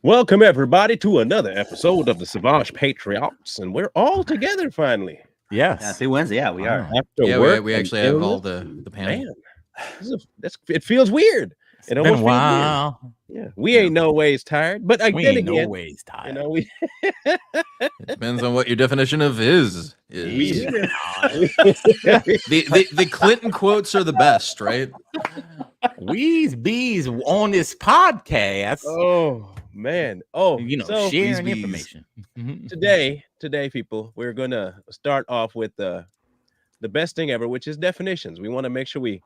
Welcome, everybody, to another episode of the Savage Patriots, and we're all together finally. Yes. Happy Wednesday. Yeah, we are. After Yeah, work we and actually have all illness, the panel. man, it feels weird. It Been a almost feels weird. while. Yeah, we ain't no ways tired, but We then ain't again, no ways tired. we It depends on what your definition of is. Yeah. The Clinton quotes are the best, right? We's bees on this podcast. Oh man, so sharing bees. information. today, people, we're gonna start off with the best thing ever, which is definitions. We want to make sure we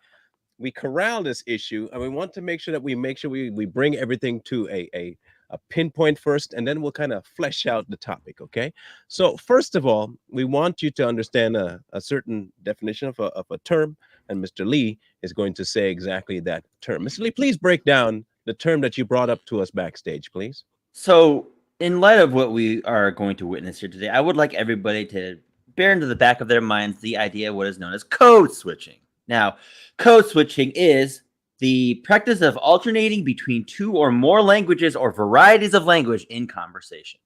corral this issue, and we want to make sure that we bring everything to a pinpoint first, and then we'll kind of flesh out the topic. Okay, so first of all, we want you to understand a certain definition of a term, and Mr. Lee is going to say exactly that term. Mr. Lee, please break down the term that you brought up to us backstage, please. So, in light of what we are going to witness here today, I would like everybody to bear into the back of their minds the idea of what is known as code switching. Now, code switching is the practice of alternating between two or more languages or varieties of language in conversation.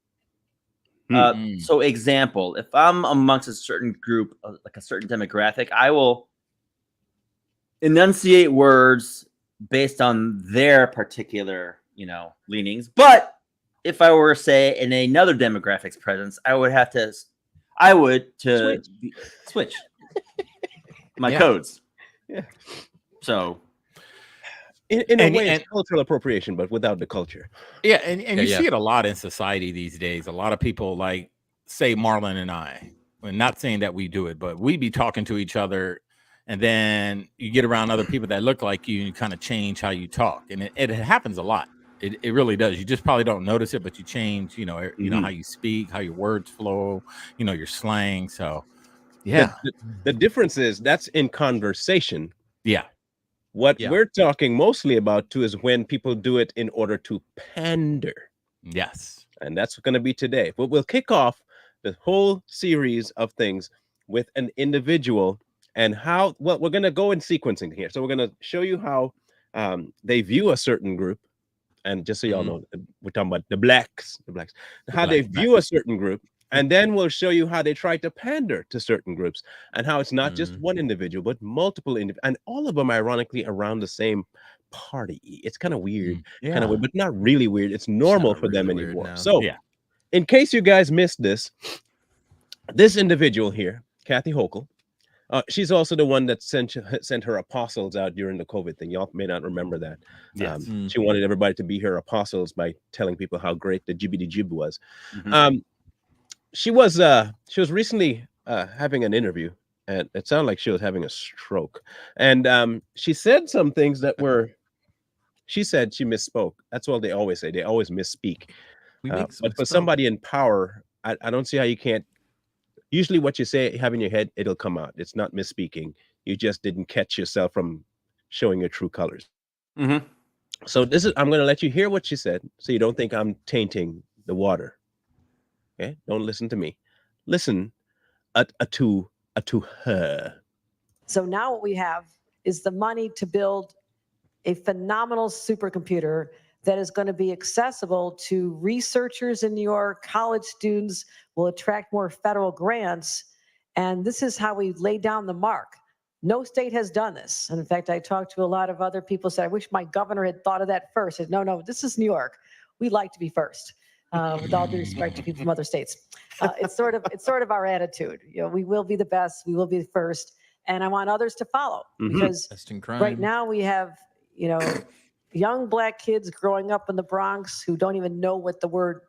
So, example, if I'm amongst a certain group, like a certain demographic, I will enunciate words based on their particular, leanings. But if I were, say, in another demographic's presence, I would switch my codes. Yeah. So In a way, it's cultural appropriation, but without the culture. Yeah, and you see it a lot in society these days. A lot of people, like, say Marlon and I, we're not saying that we do it, but we be talking to each other, and then you get around other people that look like you, and you kind of change how you talk. And it happens a lot. It really does. You just probably don't notice it, but you change, you know how you speak, how your words flow, your slang. So, yeah. The difference is that's in conversation. Yeah. What we're talking mostly about, too, is when people do it in order to pander. Yes. And that's going to be today. But we'll kick off the whole series of things with an individual and how, we're going to go in sequencing here. So we're going to show you how they view a certain group. And just so y'all know, we're talking about the blacks, how they view a certain group. And then we'll show you how they try to pander to certain groups and how it's not just one individual, but multiple individuals. And all of them, ironically, around the same party. It's kind of weird, but not really weird. It's normal for them anymore. Now. So in case you guys missed this individual here, Kathy Hochul, she's also the one that sent her apostles out during the COVID thing. Y'all may not remember that. Yes. She wanted everybody to be her apostles by telling people how great the jibbity jib was. She was recently having an interview, and it sounded like she was having a stroke. And she said some things that she said she misspoke. That's what they always say. They always misspeak. But for somebody in power, I don't see how you can't. Usually what you say, have in your head, it'll come out. It's not misspeaking. You just didn't catch yourself from showing your true colors. So I'm going to let you hear what she said, so you don't think I'm tainting the water. Okay, don't listen to me. Listen to her. So now what we have is the money to build a phenomenal supercomputer that is going to be accessible to researchers in New York, college students, will attract more federal grants. And this is how we lay down the mark. No state has done this. And in fact, I talked to a lot of other people, said, I wish my governor had thought of that first. I said, no, this is New York. We like to be first. With all due respect to people from other states. It's sort of our attitude. We will be the best, we will be the first, and I want others to follow. Because right now we have, young black kids growing up in the Bronx who don't even know what the word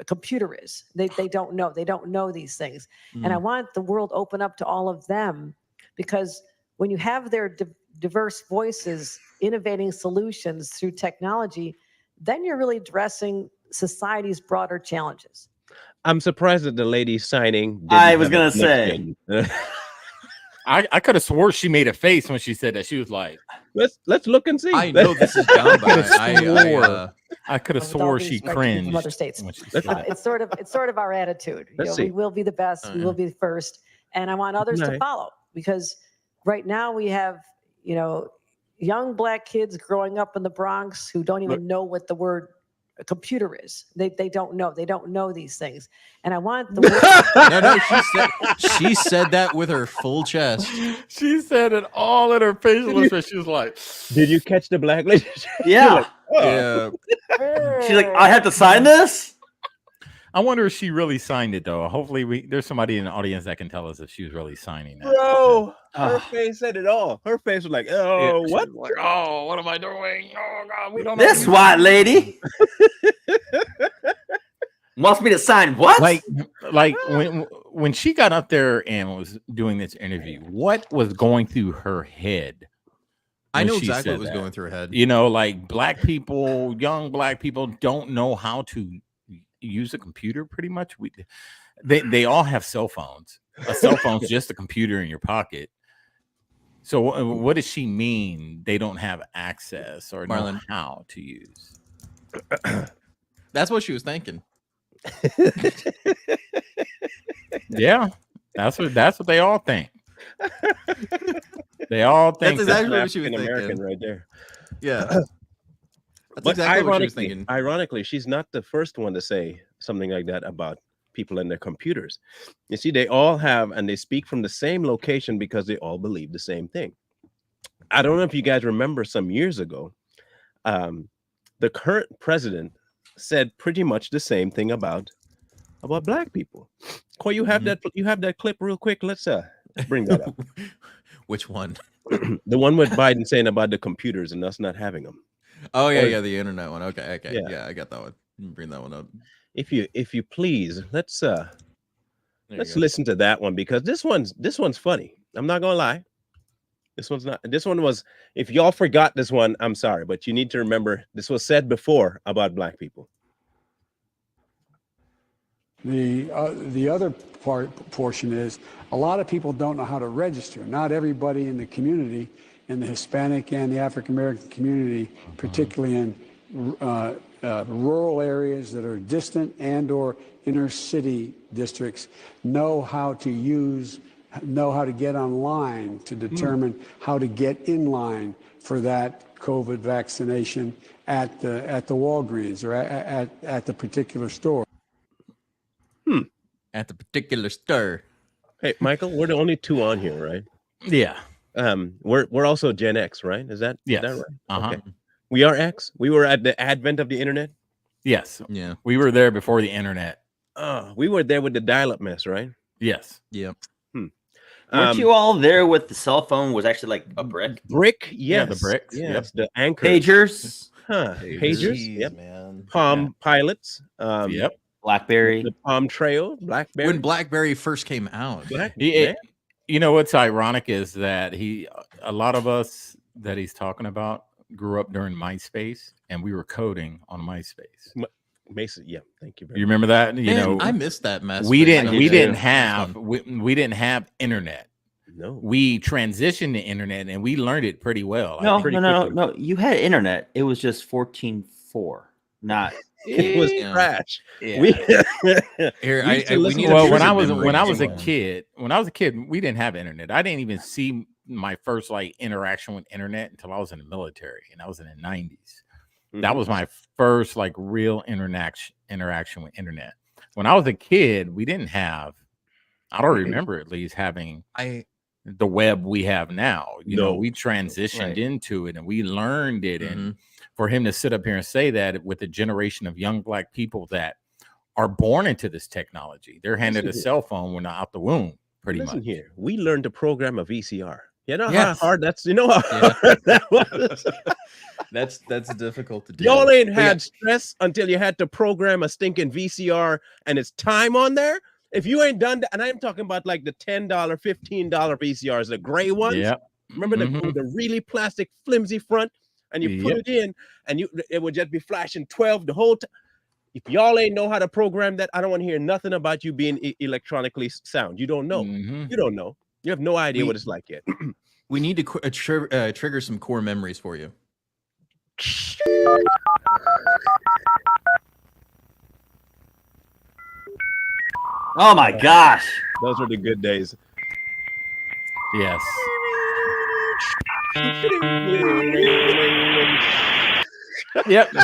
computer is. They don't know. They don't know these things. And I want the world open up to all of them, because when you have their diverse voices innovating solutions through technology, then you're really addressing society's broader challenges. I'm surprised that the lady signing. I was going to say. I could have swore she made a face when she said that. She was like, let's look and see. I know this is down by. I could have swore she cringed. From other states. It's sort of our attitude. We will be the best. We will be the first. And I want others to follow, because right now we have, young black kids growing up in the Bronx who don't even know what the word a computer is. They don't know. They don't know these things. And I want the she said that with her full chest. She said it all in her facial expression. She was like, Did you catch the black lady? Yeah. Like, oh. Yeah. She's like, I have to sign this? I wonder if she really signed it though. Hopefully there's somebody in the audience that can tell us if she was really signing that. Bro, her face said it all. Her face was like, oh, Yeah, what? like, oh, what am I doing? Oh God, we don't know. This white lady wants me to sign what? Like when she got up there and was doing this interview, what was going through her head? I know when she exactly said what was that? going through her head. You know, like black people, young black people don't know how to use a computer pretty much. They all have cell phones. A cell phone's just a computer in your pocket. So what does she mean they don't have access or know how to use? That's what she was thinking. Yeah, that's what they all think. They all think That's exactly what she was American thinking. right there. Yeah. That's But exactly what she was thinking. ironically, she's not the first one to say something like that about people and their computers. You see, they all have, and they speak from the same location because they all believe the same thing. I don't know if you guys remember some years ago, the current president said pretty much the same thing about black people. Coy, you have that clip real quick. Let's bring that up. Which one? The one with Biden saying about the computers and us not having them. Oh yeah, the internet one. Okay. Yeah. I got that one. Bring that one up. If you please, let's listen to that one, because this one's funny. I'm not gonna lie. This one was, if y'all forgot this one, I'm sorry, but you need to remember this was said before about black people. The other portion is a lot of people don't know how to register. Not everybody in the community, in the Hispanic and the African American community, particularly in rural areas that are distant and or inner city districts, know how to get online to determine how to get in line for that COVID vaccination at the Walgreens or at the particular store. At the particular store. Hey, Michael, we're the only two on here, right? Yeah. We're also Gen X, right? Is that Yes. right? Uh-huh. Okay. We are X. We were at the advent of the internet. Yes. Yeah. We were there before the internet. We were there with the dial-up mess, right? Yes. Yeah. Weren't you all there with the cell phone was actually like a brick? Brick, yes. Yeah, the bricks. Yes, the anchor. Pagers? Pagers, Jeez, yep. man. Palm pilots. Yep. BlackBerry. The Palm Trail, BlackBerry. When BlackBerry first came out. You know what's ironic is that a lot of us that he's talking about grew up during MySpace, and we were coding on MySpace. Mason, yeah, thank you very You remember that? Man, I missed that mess. we didn't have have internet. No. We transitioned to internet and we learned it pretty well. No. You had internet. It was just 14.4, not. It was trash. Yeah. We When I was a kid, we didn't have internet. I didn't even see my first interaction with internet until I was in the military, and I was in the 90s. Mm-hmm. That was my first real interaction with internet. When I was a kid, we didn't have. I don't remember at least having the web we have now. You know, we transitioned into it and we learned it. Mm-hmm. And for him to sit up here and say that with a generation of young black people that are born into this technology, they're handed a cell phone when they're out the womb. Pretty much. Here, we learned to program a VCR. You know how hard that's. You know how hard that was. That's difficult to do. Y'all ain't had stress until you had to program a stinking VCR and it's time on there. If you ain't done that, and I'm talking about the $10, $15 VCRs, the gray ones. Yeah. Remember the really plastic flimsy front, and you put it in, and it would just be flashing 12 the whole time. If y'all ain't know how to program that, I don't want to hear nothing about you being electronically sound. You don't know. You don't know. You have no idea what it's like yet. We need to trigger some core memories for you. Oh my gosh. Those were the good days. Yes. Yep.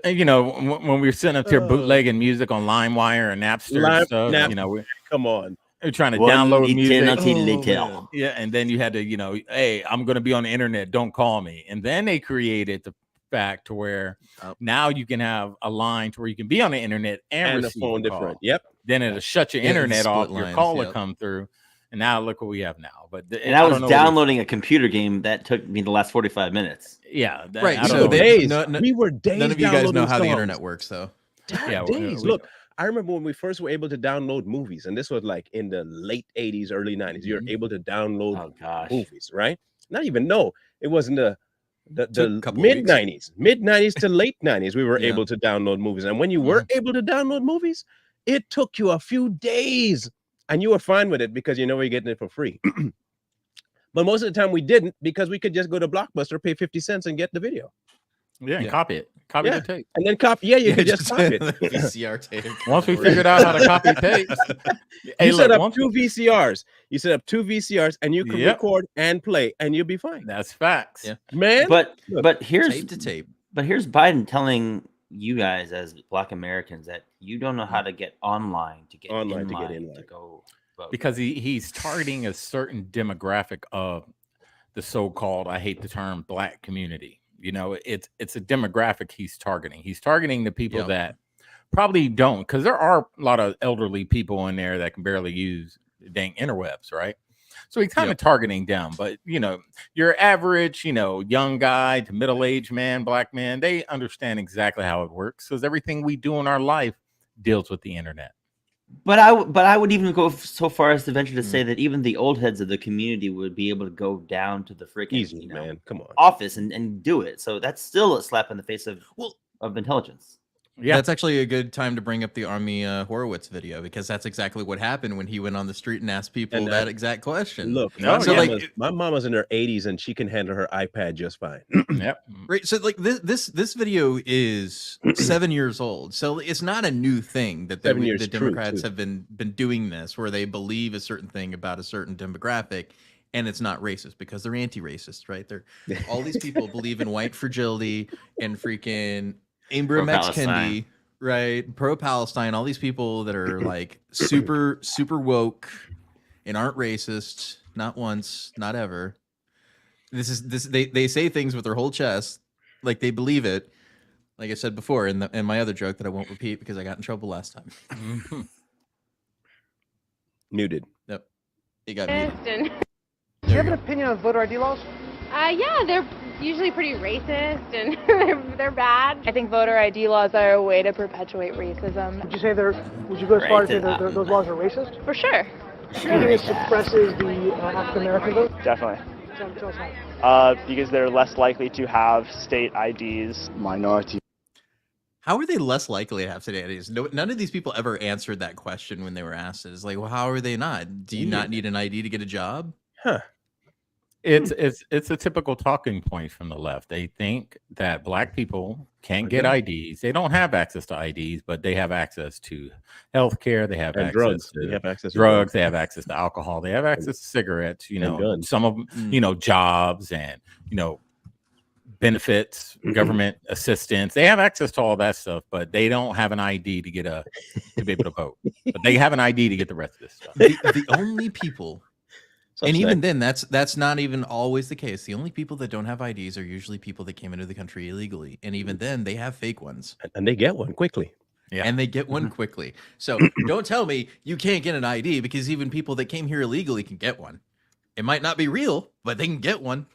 You know, when we were sitting up here bootlegging music on LimeWire and Napster and stuff, you know, come on. We're trying to One download music. little. Yeah, and then you had to, you know, hey, I'm going to be on the internet. Don't call me. And then they created the fact to where now you can have a line to where you can be on the internet and receive the phone a call. different. Yep. Then it'll shut your internet off. Your call will come through. And now look what we have now. But and I was downloading a computer game that took me the last 45 minutes. Yeah, right. So days. We were days. None of you guys know how songs. the internet works, though. Yeah, days. Look, I remember when we first were able to download movies, and this was like in the late 80s, early 90s. You're able to download movies, right? Not even it wasn't the mid 90s to late 90s. We were able to download movies, and when you were able to download movies, it took you a few days. And you were fine with it because you know you're getting it for free. But most of the time we didn't because we could just go to Blockbuster, pay 50 cents and get the video. Yeah, and copy it. Copy the tape. And then copy. Yeah, you could just copy it. VCR tape. Once we figured out how to copy tapes. You set up 2 VCRs. You set up 2 VCRs and you can record and play and you'll be fine. That's facts. Yeah. Man. But here's tape to tape. But here's Biden telling you guys as Black Americans that you don't know how to get online to get in line to go vote. Because he's targeting a certain demographic of the so-called, I hate the term, Black community. You know, it's a demographic he's targeting. He's targeting the people that probably don't, because there are a lot of elderly people in there that can barely use the dang interwebs, right? So he's kind of targeting them. But, you know, your average, you know, young guy to middle-aged man, Black man, they understand exactly how it works because everything we do in our life deals with the internet. But I would even go so far as to venture to say that even the old heads of the community would be able to go down to the freaking man, come on, office and do it. So that's still a slap in the face of intelligence. Yeah, that's actually a good time to bring up the Army Horowitz video because that's exactly what happened when he went on the street and asked people that exact question. Look, my mama's in her 80s and she can handle her iPad just fine. Yep. Right. So like this video is 7 years old, so it's not a new thing that the Democrats have been doing this, where they believe a certain thing about a certain demographic. And it's not racist because they're anti-racist, right? They're all these people believe in white fragility and freaking Ibram X. Kendi, right? Pro-Palestine, all these people that are like super woke and aren't racist, not once, not ever. They say things with their whole chest, like they believe it. Like I said before, in my other joke that I won't repeat because I got in trouble last time. Muted. Yep. It got muted. Do you have an opinion on voter ID laws? Yeah, they're usually pretty racist and they're bad. I think voter ID laws are a way to perpetuate racism. Would you go as far as to say those laws are racist? For sure. Do you think it suppresses the African American vote? Definitely. Tell us how. Because they're less likely to have state IDs. Minority. How are they less likely to have state IDs? None of these people ever answered that question when they were asked. It's like, well, how are they not? Do you not need an ID to get a job? Huh. It's a typical talking point from the left. They think that Black people can't get IDs. They don't have access to IDs, but they have access to healthcare. They have access drugs. to they have access to drugs. They have access to alcohol. They have access to cigarettes. You know, guns. some of them, you know, jobs and benefits, government assistance. They have access to all that stuff, but they don't have an ID to be able to vote. But they have an ID to get the rest of this stuff. The only people. And even then, that's not even always the case. The only people that don't have IDs are usually people that came into the country illegally. And even then, they have fake ones. And they get one quickly. Yeah. And they get one quickly. So don't tell me you can't get an ID because even people that came here illegally can get one. It might not be real, but they can get one.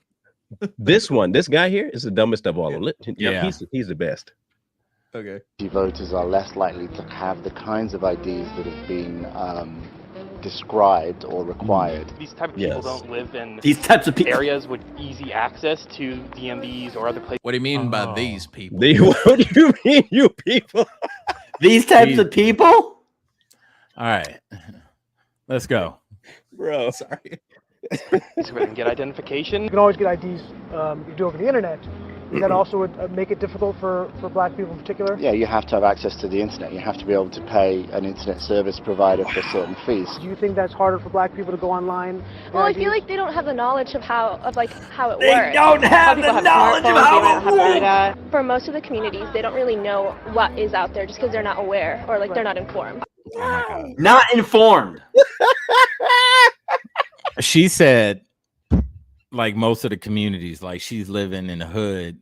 This guy here is the dumbest of all. Yeah. He's the best. Okay. Voters are less likely to have the kinds of IDs that have been described or required. These type of people don't live in these types of areas with easy access to DMVs or other places. What do you mean by these people? What do you mean, you people? These types of people? All right. Let's go. Bro. Sorry. So we can get identification. You can always get IDs. You do over the internet. that also would make it difficult for black people in particular? Yeah, you have to have access to the internet. You have to be able to pay an internet service provider for certain fees. Do you think that's harder for black people to go online? Well, I feel like they don't have the knowledge of how it works. They don't have the knowledge of how it works. For most of the communities, they don't really know what is out there just because they're not aware or like they're not informed. Not informed. She said, like most of the communities, like she's living in the hood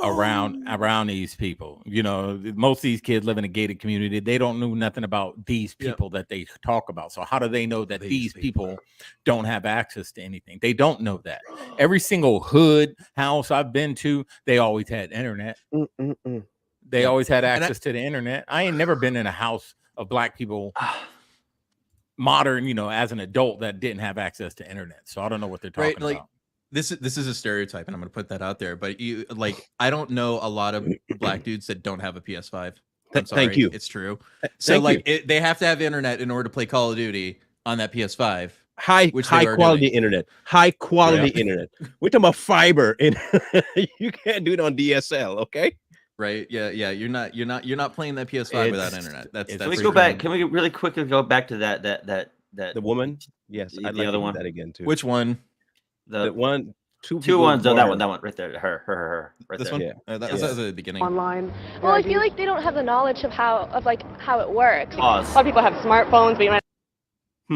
around these people. You know, most of these kids live in a gated community. They don't know nothing about these people that they talk about. So how do they know that these people don't have access to anything? They don't know that. Every single hood house I've been to, they always had internet. They always had access to the internet. I ain't never been in a house of black people modern, you know, as an adult that didn't have access to internet. So I don't know what they're talking about. This is a stereotype, and I'm going to put that out there. But I don't know a lot of black dudes that don't have a PS5. I'm sorry, Thank you. It's true. So they have to have internet in order to play Call of Duty on that PS5. High quality internet. High quality internet. We're talking about fiber. You can't do it on DSL, okay? Right? Yeah. You're not playing that PS5 without internet. That's Can we go back? Can we really quickly go back to that the woman? Yes, the I'd like other to do one. that again too. Which one? The one, two ones. Oh, that one right there. Her. Right this there. one. Yeah. That was at the beginning. Online. Well, I feel like they don't have the knowledge of how it works. Pause. A lot of people have smartphones, but you might.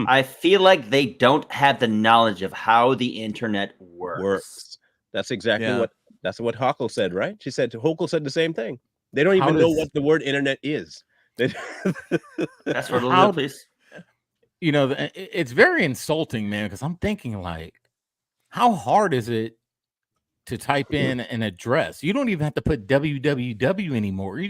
I feel like they don't have the knowledge of how the internet works. That's exactly what Hochul said, right? Hochul said the same thing. They don't even know what the word internet is. That's for a little bit, please. You know, it's very insulting, man, because I'm thinking like, how hard is it to type in an address? You don't even have to put www anymore.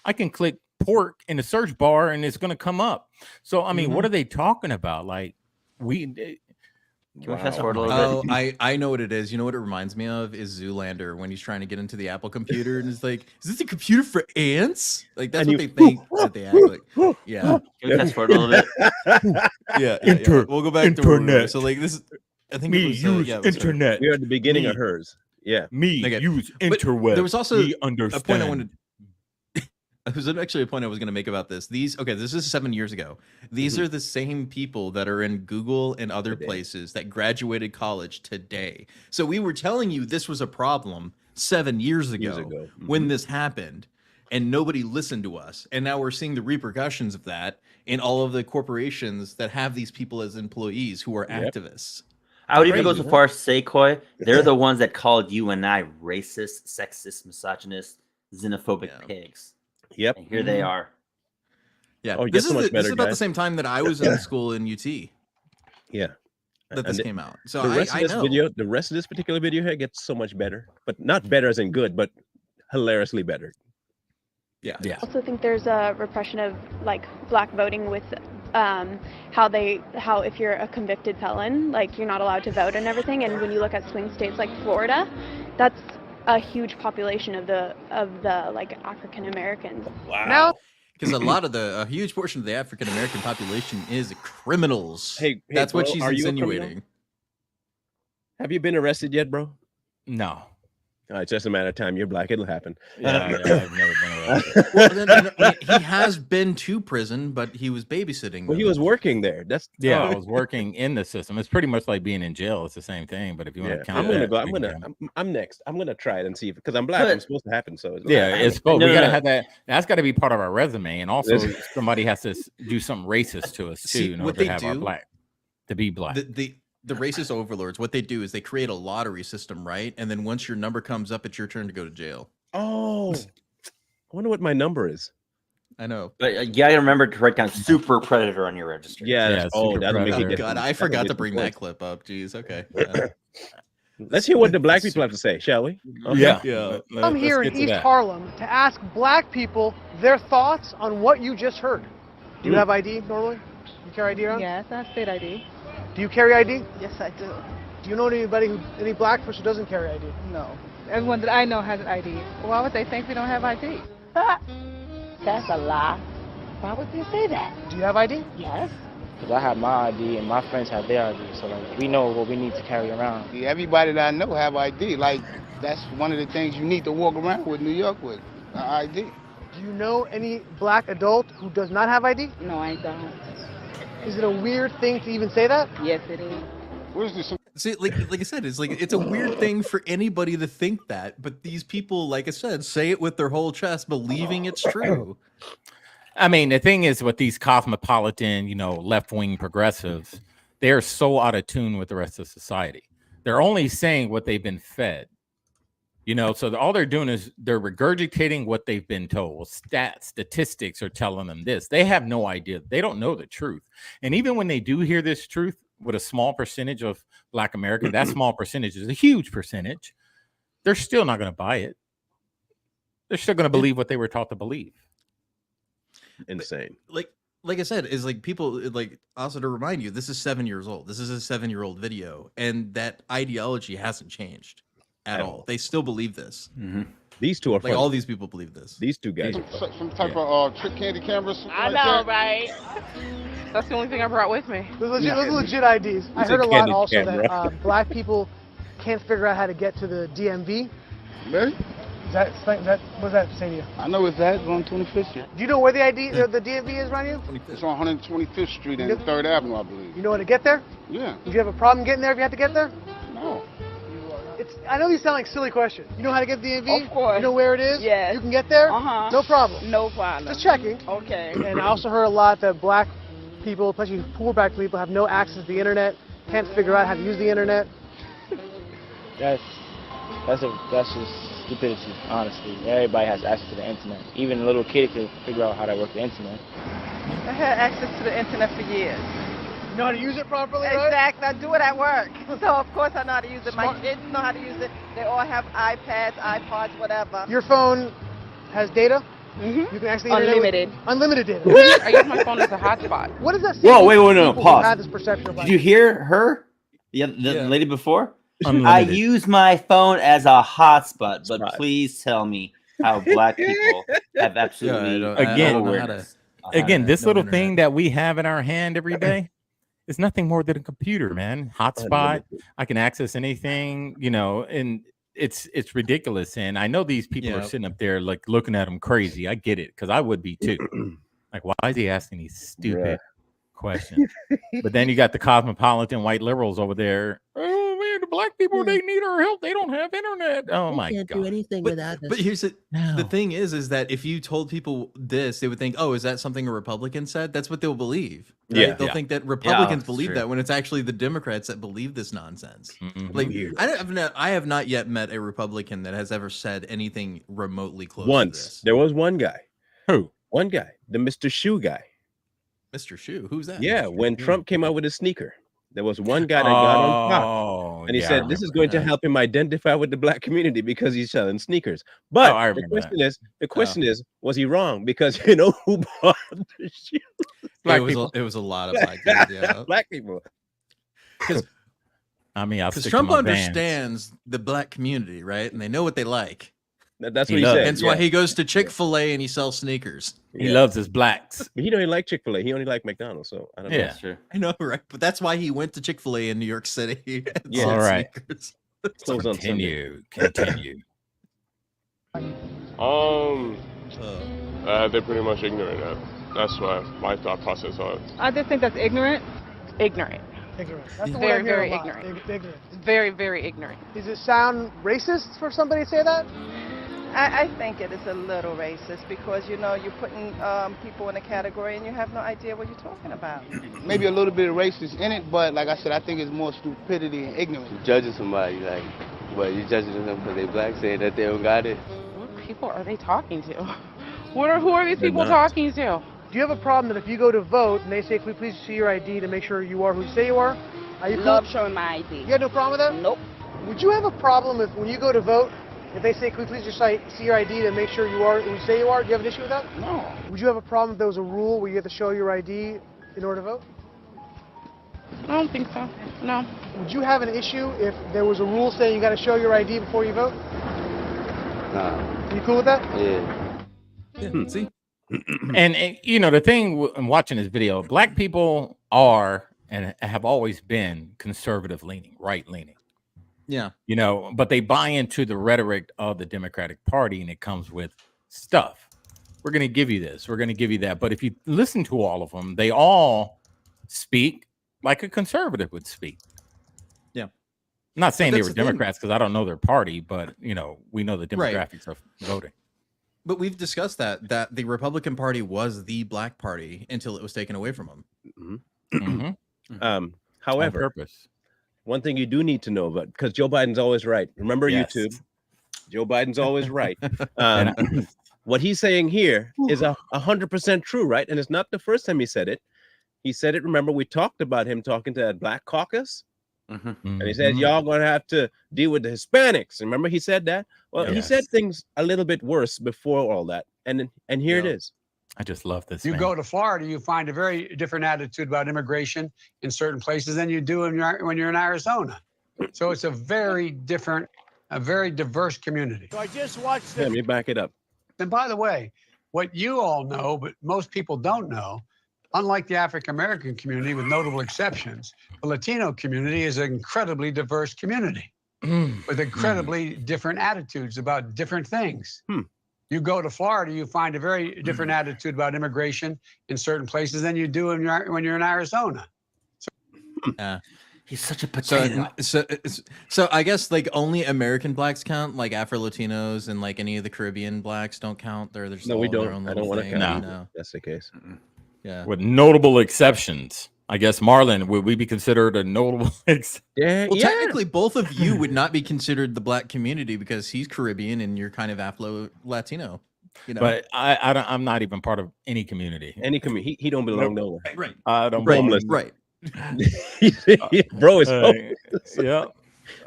I can click pork in the search bar and it's going to come up. So, I mean, what are they talking about? Like, Can we fast forward a little bit? I know what it is. You know what it reminds me of is Zoolander when he's trying to get into the Apple computer and it's like, is this a computer for ants? Like that's what they think that they act like. Yeah. Can we fast forward a little bit? Yeah. We'll go back to internet. So like this is, I think me use internet. We're at the beginning of hers. Yeah. Me use interweb. There was also a point I wanted. It was actually a point I was going to make about this. This is 7 years ago. These are the same people that are in Google and other places that graduated college today. So we were telling you this was a problem 7 years ago when this happened, and nobody listened to us. And now we're seeing the repercussions of that in all of the corporations that have these people as employees who are activists. I would even go so far as to say, Coy, they're the ones that called you and I racist, sexist, misogynist, xenophobic pigs. Yep. And here they are. Yeah. This is about the same time that I was in school in UT. Yeah. That this came out. So the rest of this particular video here gets so much better, but not better as in good, but hilariously better. Yeah. I also think there's a repression of like black voting with how if you're a convicted felon, like you're not allowed to vote and everything. And when you look at swing states like Florida, that's a huge population of the like African Americans. Wow. Because a huge portion of the African American population is criminals. Hey, that's bro, what she's insinuating. Have you been arrested yet, bro? No. It's just a matter of time. You're black. It'll happen. Yeah, I've never been arrested. Well, he has been to prison, but he was babysitting. Well, he was working there. I was working in the system. It's pretty much like being in jail. It's the same thing. But if you want to count, I'm next. I'm gonna try it and see because I'm black. I'm supposed to happen. So it's supposed. We gotta have that. That's got to be part of our resume, and also somebody has to do something racist to us too in order to have our black to be black. The racist overlords, what they do is they create a lottery system, right? And then once your number comes up, it's your turn to go to jail. Oh, I wonder what my number is. I know. But you gotta remember to write down Super Predator on your register. Yeah. Oh, that'll make a difference. God, I forgot to bring that clip up. Jeez. Okay. Yeah. Let's hear what the black people have to say, shall we? Okay. Yeah. I'm here in East Harlem to ask black people their thoughts on what you just heard. Do you have ID normally? You carry ID around? Yes, I have state ID. Do you carry ID? Yes, I do. Do you know any black person who doesn't carry ID? No. Everyone that I know has an ID. Why would they think we don't have ID? That's a lie. Why would they say that? Do you have ID? Yes. Because I have my ID and my friends have their ID. So like we know what we need to carry around. Everybody that I know have ID. Like that's one of the things you need to walk around with New York with, an ID. Do you know any black adult who does not have ID? No, I don't. Is it a weird thing to even say that? Yes, it is. What is this? See, like I said, it's a weird thing for anybody to think that, but these people, like I said, say it with their whole chest, believing it's true. I mean, the thing is with these cosmopolitan, left-wing progressives, they're so out of tune with the rest of society. They're only saying what they've been fed, so all they're doing is they're regurgitating what they've been told. Well, statistics are telling them this. They have no idea. They don't know the truth. And even when they do hear this truth with a small percentage of Black America, that small percentage is a huge percentage. They're still not going to buy it. They're still going to believe what they were taught to believe. Insane. Like I said, is like people like also to remind you, this is 7 years old. This is a 7-year-old video, and that ideology hasn't changed at all. They still believe this. Mm-hmm. These two are like all these people believe this. These two guys. Some type of trick candy cameras. I know, right? That's the only thing I brought with me. Those are legit IDs. I heard a lot also that black people can't figure out how to get to the DMV. Really? What does that say to you? I know it's that. It's on 25th Street. Do you know where the DMV is, around you? It's on 125th Street and 3rd Avenue, I believe. You know how to get there? Yeah. Would you have a problem getting there if you had to get there? No. I know these sound like silly questions. You know how to get to the DMV? Of course. You know where it is? Yes. You can get there? Uh-huh. No problem. No problem. Just checking. Okay. And I also heard a lot that black people, especially poor black people, have no access to the internet, can't figure out how to use the internet. That's just stupidity, honestly. Everybody has access to the internet. Even a little kid can figure out how to work the internet. I had access to the internet for years. You know how to use it properly, right? Exactly. I do it at work. So, of course, I know how to use it. My kids know how to use it. They all have iPads, iPods, whatever. Your phone has data? Mm-hmm. You can actually unlimited. Unlimited data. I use my phone as a hotspot. What does that say? Whoa, wait, no, pause. Have this perception of Did you hear her? The lady before? Unlimited. I use my phone as a hotspot, but please tell me how black people have absolutely Again, this little thing that we have in our hand every day is nothing more than a computer, man. Hotspot. I can access anything, and it's ridiculous. And I know these people are sitting up there like looking at them crazy. I get it, because I would be too. Like, why is he asking these stupid questions? But then you got the cosmopolitan white liberals over there. Oh man, the black people, they need our help. They don't have internet. Oh my God. Do anything without But here's the thing is that if you told people this, they would think, oh, is that something a Republican said? That's what they'll believe. Right? Yeah. They'll think that Republicans believe that, when it's actually the Democrats that believe this nonsense. Mm-hmm. Like, I have not yet met a Republican that has ever said anything remotely close to Once. this. There was one guy. Who? One guy. The Mr. Shoe guy. Mr. Shoe? Who's that? Yeah, when Trump came out with his sneaker, there was one guy that got on top, and he said this is going to help him identify with the black community because he's selling sneakers. But the question is, was he wrong? Because you know who bought the shoes? It was a lot of black people. Black people. Because Trump understands the black community, right? And they know what they like. That's what he said. Hence why he goes to Chick-fil-A and he sells sneakers. He loves his blacks. But he don't like Chick-fil-A. He only liked McDonald's. So I don't know. Yeah, sure. I know, right? But that's why he went to Chick-fil-A in New York City. Yeah, all right. Continue. They're pretty much ignorant. That's why my thought process on it. I just think that's ignorant. Ignorant. Ignorant. That's the Very, word I hear very a lot. ignorant. Ignorant. Very, very ignorant. Does it sound racist for somebody to say that? I think it is a little racist because, you're putting people in a category and you have no idea what you're talking about. Maybe a little bit of racist in it, but like I said, I think it's more stupidity and ignorance. You're judging somebody, you're judging them because they black, saying that they don't got it. What people are they talking to? Who are these people talking to? Do you have a problem that if you go to vote and they say, can we please see your ID to make sure you are who you say you are? Are you Love showing my ID. You have no problem with that? Nope. Would you have a problem if when you go to vote, if they say, can we please just see your ID to make sure you are who you say you are? Do you have an issue with that? No. Would you have a problem if there was a rule where you have to show your ID in order to vote? I don't think so. No. Would you have an issue if there was a rule saying you got to show your ID before you vote? Nah. Are you cool with that? Yeah. See? And the thing in watching this video, black people are and have always been conservative leaning, right leaning. Yeah. You know, but they buy into the rhetoric of the Democratic Party, and it comes with stuff. We're going to give you this. We're going to give you that. But if you listen to all of them, they all speak like a conservative would speak. Yeah. I'm not saying they were Democrats because I don't know their party, but, you know, we know the demographics of voting. But we've discussed that the Republican Party was the black party until it was taken away from them. However, on purpose. One thing you do need to know about, because Joe Biden's always right. Remember YouTube? Joe Biden's always right. What he's saying here is 100% true, right? And it's not the first time he said it. He said it. Remember, we talked about him talking to that Black Caucus, and he said, "Y'all gonna have to deal with the Hispanics." Remember, he said that. Well, he said things a little bit worse before all that, and here it is. I just love this. You go to Florida, you find a very different attitude about immigration in certain places than you do when you're in Arizona. So it's a very different, a very diverse community. So I just watched Let me back it up. And by the way, what you all know, but most people don't know, unlike the African-American community, with notable exceptions, the Latino community is an incredibly diverse community with incredibly different attitudes about different things. You go to Florida, you find a very different attitude about immigration in certain places than you do when you're in Arizona. He's such a potato. So I guess like only American blacks count, like Afro-Latinos and like any of the Caribbean blacks don't count. They're No, we don't. I don't want to count. No. That's the case. Yeah. With notable exceptions. I guess, Marlon, would we be considered a notable exception? Well, technically, both of you would not be considered the black community because he's Caribbean and you're kind of Afro-Latino. You know? But I'm not even part of any community. Any community. He don't belong nowhere. Right. I don't belong. Right. Bro is homeless. Yeah.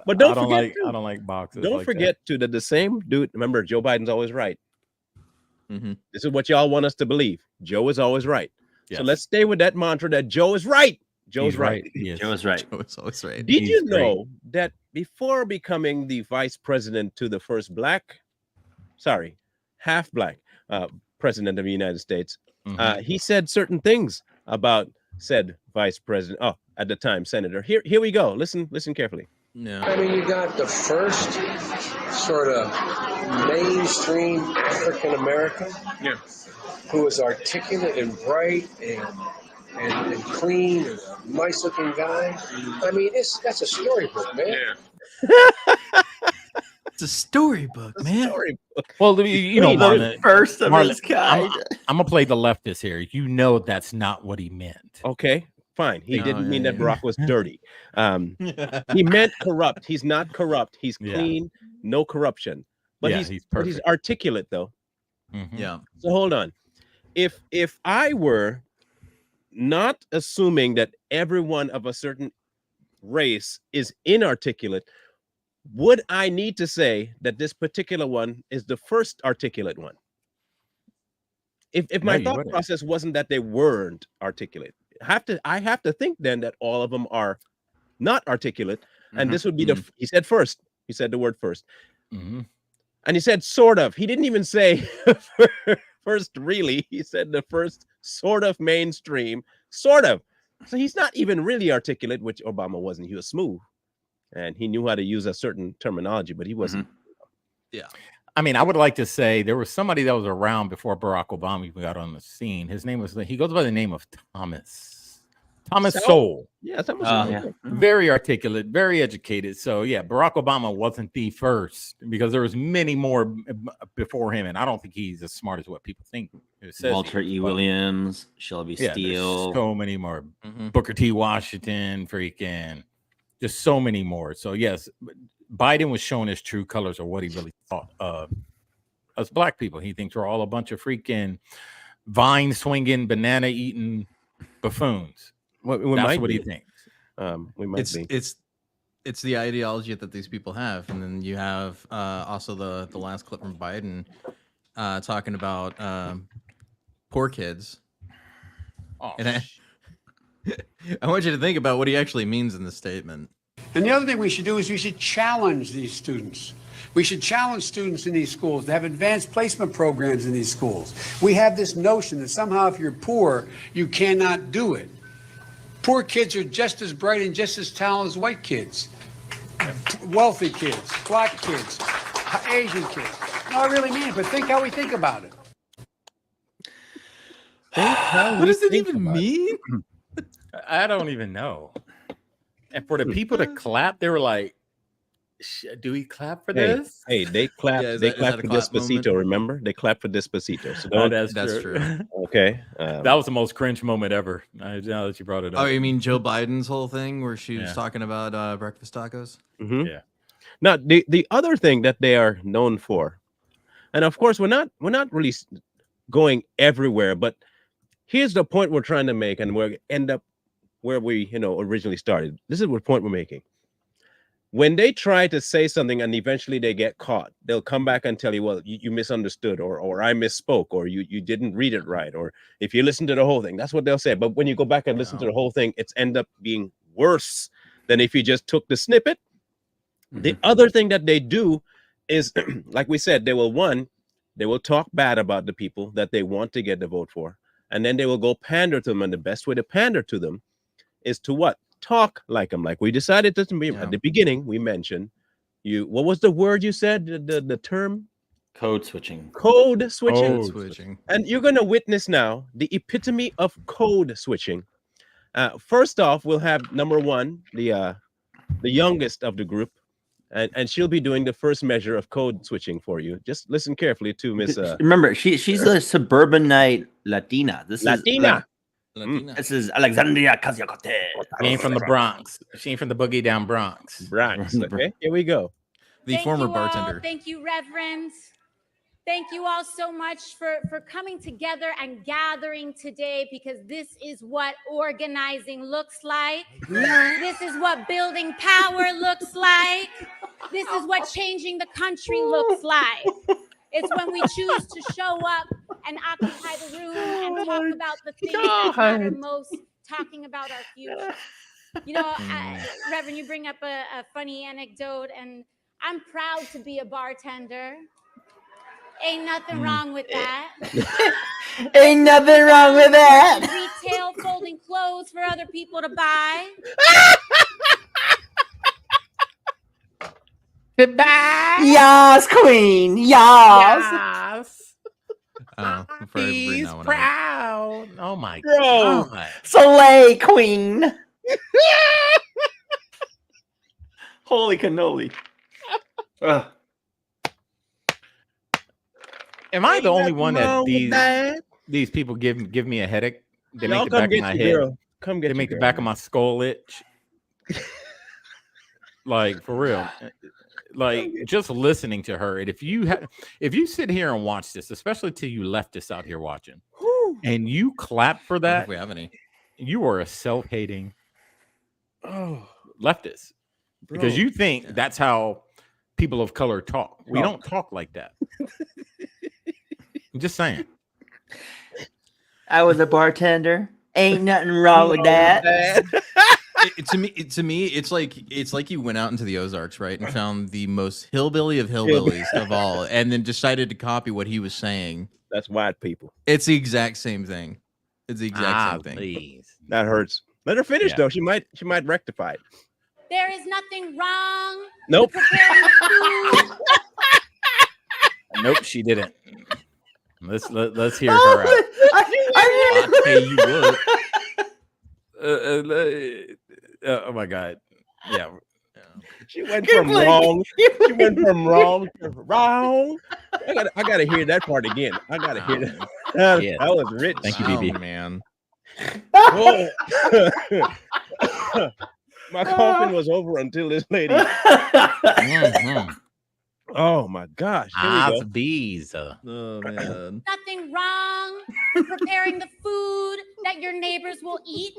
But don't I don't forget like, I don't like boxes. Don't like forget too that the same dude. Remember, Joe Biden's always right. Mm-hmm. This is what y'all want us to believe. Joe is always right. Yes. So let's stay with that mantra that Joe is right. Joe's right. Yes. Joe is right. Joe is always right. Did you know that before becoming the vice president to the first half black president of the United States, he said certain things about said vice president. Oh, at the time, senator. Here we go. Listen carefully. No. I mean, you got the first sort of mainstream African American who is articulate and bright and clean and a nice looking guy. I mean, that's a storybook, man. It's a storybook, man. Well, you know, Marlon, first of his kind. I'm gonna play the leftist here. You know that's not what he meant. Okay, fine. He didn't mean that Barack was dirty. He meant corrupt. He's not corrupt. He's clean, no corruption. But he's articulate though. Yeah. So hold on. If I were not assuming that everyone of a certain race is inarticulate, would I need to say that this particular one is the first articulate one? If my thought process wasn't that they weren't articulate, I have to think then that all of them are not articulate, and this would be he said first. He said the word first, and he said sort of. He didn't even say first really. He said the first sort of mainstream, sort of. So he's not even really articulate, which Obama wasn't. He was smooth. And he knew how to use a certain terminology, but he wasn't. Yeah. I mean, I would like to say there was somebody that was around before Barack Obama even got on the scene. His name he goes by the name of Thomas Sowell. Yeah, Thomas. Very articulate, very educated. So yeah, Barack Obama wasn't the first because there was many more before him, and I don't think he's as smart as what people think. Walter E. Williams, Shelby Steele, so many more. Booker T. Washington, freaking. Just so many more. So yes, Biden was showing his true colors of what he really thought of us black people. He thinks we're all a bunch of freaking vine swinging, banana eating buffoons. That's what he thinks. We might be. It's the ideology that these people have, and then you have also the last clip from Biden talking about poor kids. Oh, and I want you to think about what he actually means in the statement. And the other thing we should do is we should challenge these students. We should challenge students in these schools to have advanced placement programs in these schools. We have this notion that somehow if you're poor, you cannot do it. Poor kids are just as bright and just as talented as white kids. wealthy kids, black kids, Asian kids. No, I really mean it, but think how we think about it. What does it even mean? I don't even know. And for the people to clap, they were like, "Do we clap for this?" Hey, they clap. Yeah, they clap for Despacito. Moment? Remember, they clap for Despacito. So that's true. Okay, that was the most cringe moment ever. Now that you brought it up. Oh, you mean Joe Biden's whole thing where she was talking about breakfast tacos? Mm-hmm. Yeah. Now, the other thing that they are known for, and of course, we're not really going everywhere, but here's the point we're trying to make, and we'll end up where we originally started. This is what point we're making. When they try to say something and eventually they get caught, they'll come back and tell you, well, you misunderstood, or I misspoke, or you didn't read it right, or if you listen to the whole thing, that's what they'll say. But when you go back and listen to the whole thing, it's end up being worse than if you just took the snippet. Mm-hmm. The other thing that they do is, like we said, they will talk bad about the people that they want to get the vote for, and then they will go pander to them. And the best way to pander to them is to what? Talk like them. Like we decided to be at the beginning. We mentioned what was the word you said? The term? Code switching. Code switching. And you're going to witness now the epitome of code switching. First off, we'll have number one, the youngest of the group, and she'll be doing the first measure of code switching for you. Just listen carefully to Miss. Remember, she's a suburbanite Latina. This Latina. This is Alexandria Ocasio-Cortez. She ain't from the Bronx. She ain't from the boogie down Bronx. Okay, here we go. The former bartender. Thank you, Reverend. Thank you all so much for coming together and gathering today, because this is what organizing looks like. This is what building power looks like. This is what changing the country looks like. It's when we choose to show up and occupy the room and talk about the things that matter most, talking about our future. Reverend, you bring up a funny anecdote, and I'm proud to be a bartender. Ain't nothing wrong with that. Ain't nothing wrong with that. Retail, folding clothes for other people to buy. Goodbye. Yes, queen. Yes. He's proud. Oh my God. Soleil queen. Holy cannoli. Am I the only one that these people give me a headache? They make the back of my head. They make the back of my skull itch. Like, for real. Like, just listening to her. And if you sit here and watch this, especially to you leftists out here watching, and you clap for that, if we have any, you are a self-hating leftist. Because you think that's how people of color talk. We don't talk like that. I'm just saying. I was a bartender. Ain't nothing wrong with that. To me, it's like you went out into the Ozarks, right, and found the most hillbilly of hillbillies of all, and then decided to copy what he was saying. That's white people. It's the exact same thing. It's the exact same thing. Please. That hurts. Let her finish though. She might rerectify it. There is nothing wrong. Nope. With preparing food. Nope, she didn't. Let's hear her out. Hey, you would. Oh my God. Yeah. She went from wrong. She went from wrong to wrong. I gotta hear that part again. I gotta hear that. That was rich. Thank you, BB. Oh, man. My coughing was over until this lady. Mm-hmm. Oh my gosh. Here we go. Bees. Oh man. Nothing wrong with preparing the food that your neighbors will eat.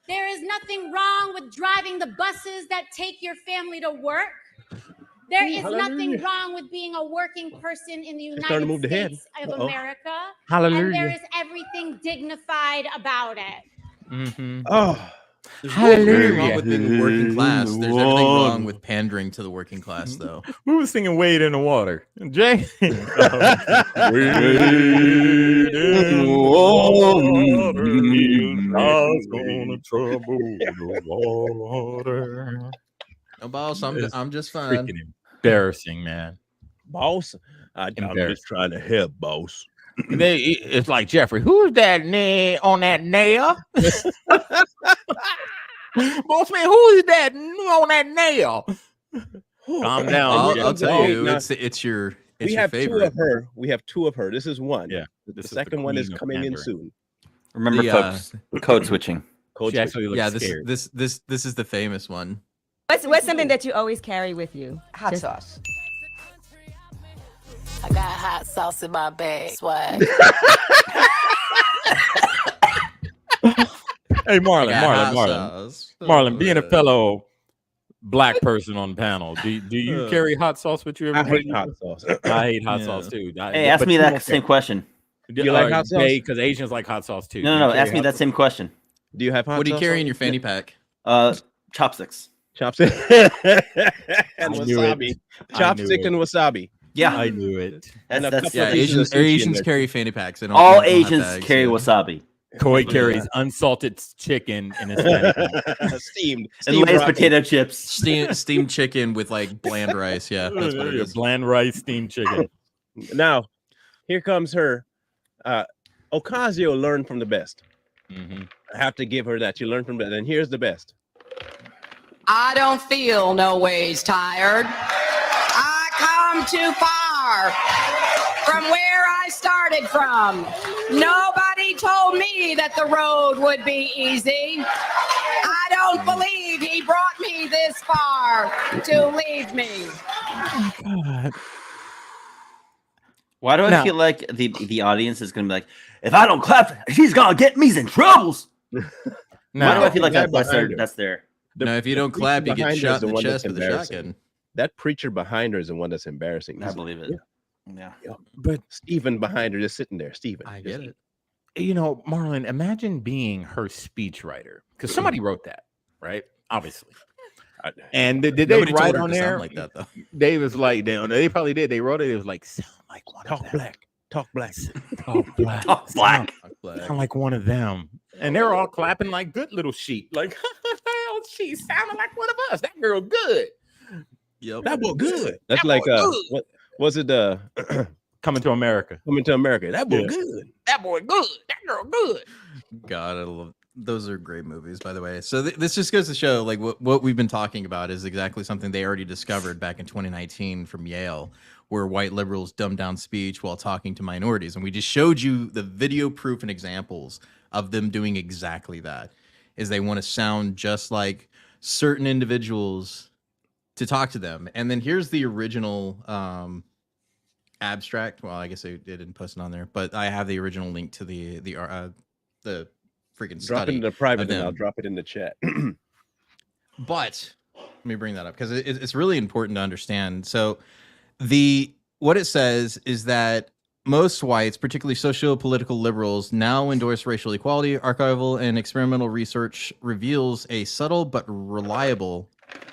There is nothing wrong with driving the buses that take your family to work. There is nothing wrong with being a working person in the United States of America. Hallelujah. And there is everything dignified about it. Mm-hmm. Oh. There's nothing wrong with being working class. There's everything wrong with pandering to the working class, though. Who was singing Wade in the Water? Jay? Wade in the water. God's gonna trouble the water. No, boss, I'm just fine. Freaking embarrassing, man. Boss, I'm just trying to help, boss. It's like, Jeffrey, who's that on that nail? Boss man, who is that on that nail? Calm down. I'll tell you, it's your favorite. 2 of her. We have 2 of her. This is one. Yeah. The second one is coming in soon. Remember, folks, code switching. She actually looks scared. This is the famous one. What's something that you always carry with you? Hot sauce. I got hot sauce in my bag. Swag. Hey, Marlon, being a fellow black person on the panel, do you carry hot sauce with you? I hate hot sauce. I hate hot sauce too. Hey, ask me that same question. Do you like hot sauce? Because Asians like hot sauce too. No. Ask me that same question. Do you have hot sauce? What do you carry in your fanny pack? Chopsticks. Chopsticks. And wasabi. Chopstick and wasabi. Yeah, I knew it. Asians carry fanny packs. All Asians carry wasabi. Coy carries unsalted chicken in his fanny pack. Steamed and Lay's potato chips. Steamed chicken with like bland rice. Yeah, that's what it is. Bland rice, steamed chicken. Now, here comes her. Ocasio learned from the best. I have to give her that. She learned from that. And here's the best. I don't feel no ways tired. I come too far from where I started from. Nobody told me that the road would be easy. I don't believe he brought me this far to leave me. Oh, God. Why do I feel like the audience is going to be like, if I don't clap, she's going to get me in troubles? Why do I feel like that's there? No, if you don't clap, you get shot in the chest with a shotgun. That preacher behind her is the one that's embarrassing. I believe it. Yeah. But Stephen behind her, just sitting there. Stephen. I get it. You know, Marlon, imagine being her speechwriter. Because somebody wrote that, right? Obviously. And did they write on there? Like that, though. They was like, they probably did. They wrote it. It was like, sound like one of them. Talk black. Talk black. Talk black. Sound like one of them. And they're all clapping like good little sheep. Like, oh, she sounded like one of us. That girl good. Yep. That boy good. That's that like what was it? Coming to America. Coming to America. That boy good. That boy good. That girl good. God, I love those are great movies, by the way. So this just goes to show, like, what we've been talking about is exactly something they already discovered back in 2019 from Yale, where white liberals dumb down speech while talking to minorities. And we just showed you the video proof and examples of them doing exactly that. Is they want to sound just like certain individuals to talk to them. And then here's the original abstract. Well, I guess they didn't post it on there, but I have the original link to the freaking study. Drop it in the private and I'll drop it in the chat. But let me bring that up because it's really important to understand. So what it says is that most whites, particularly socio-political liberals, now endorse racial equality. Archival and experimental research reveals a subtle but reliable,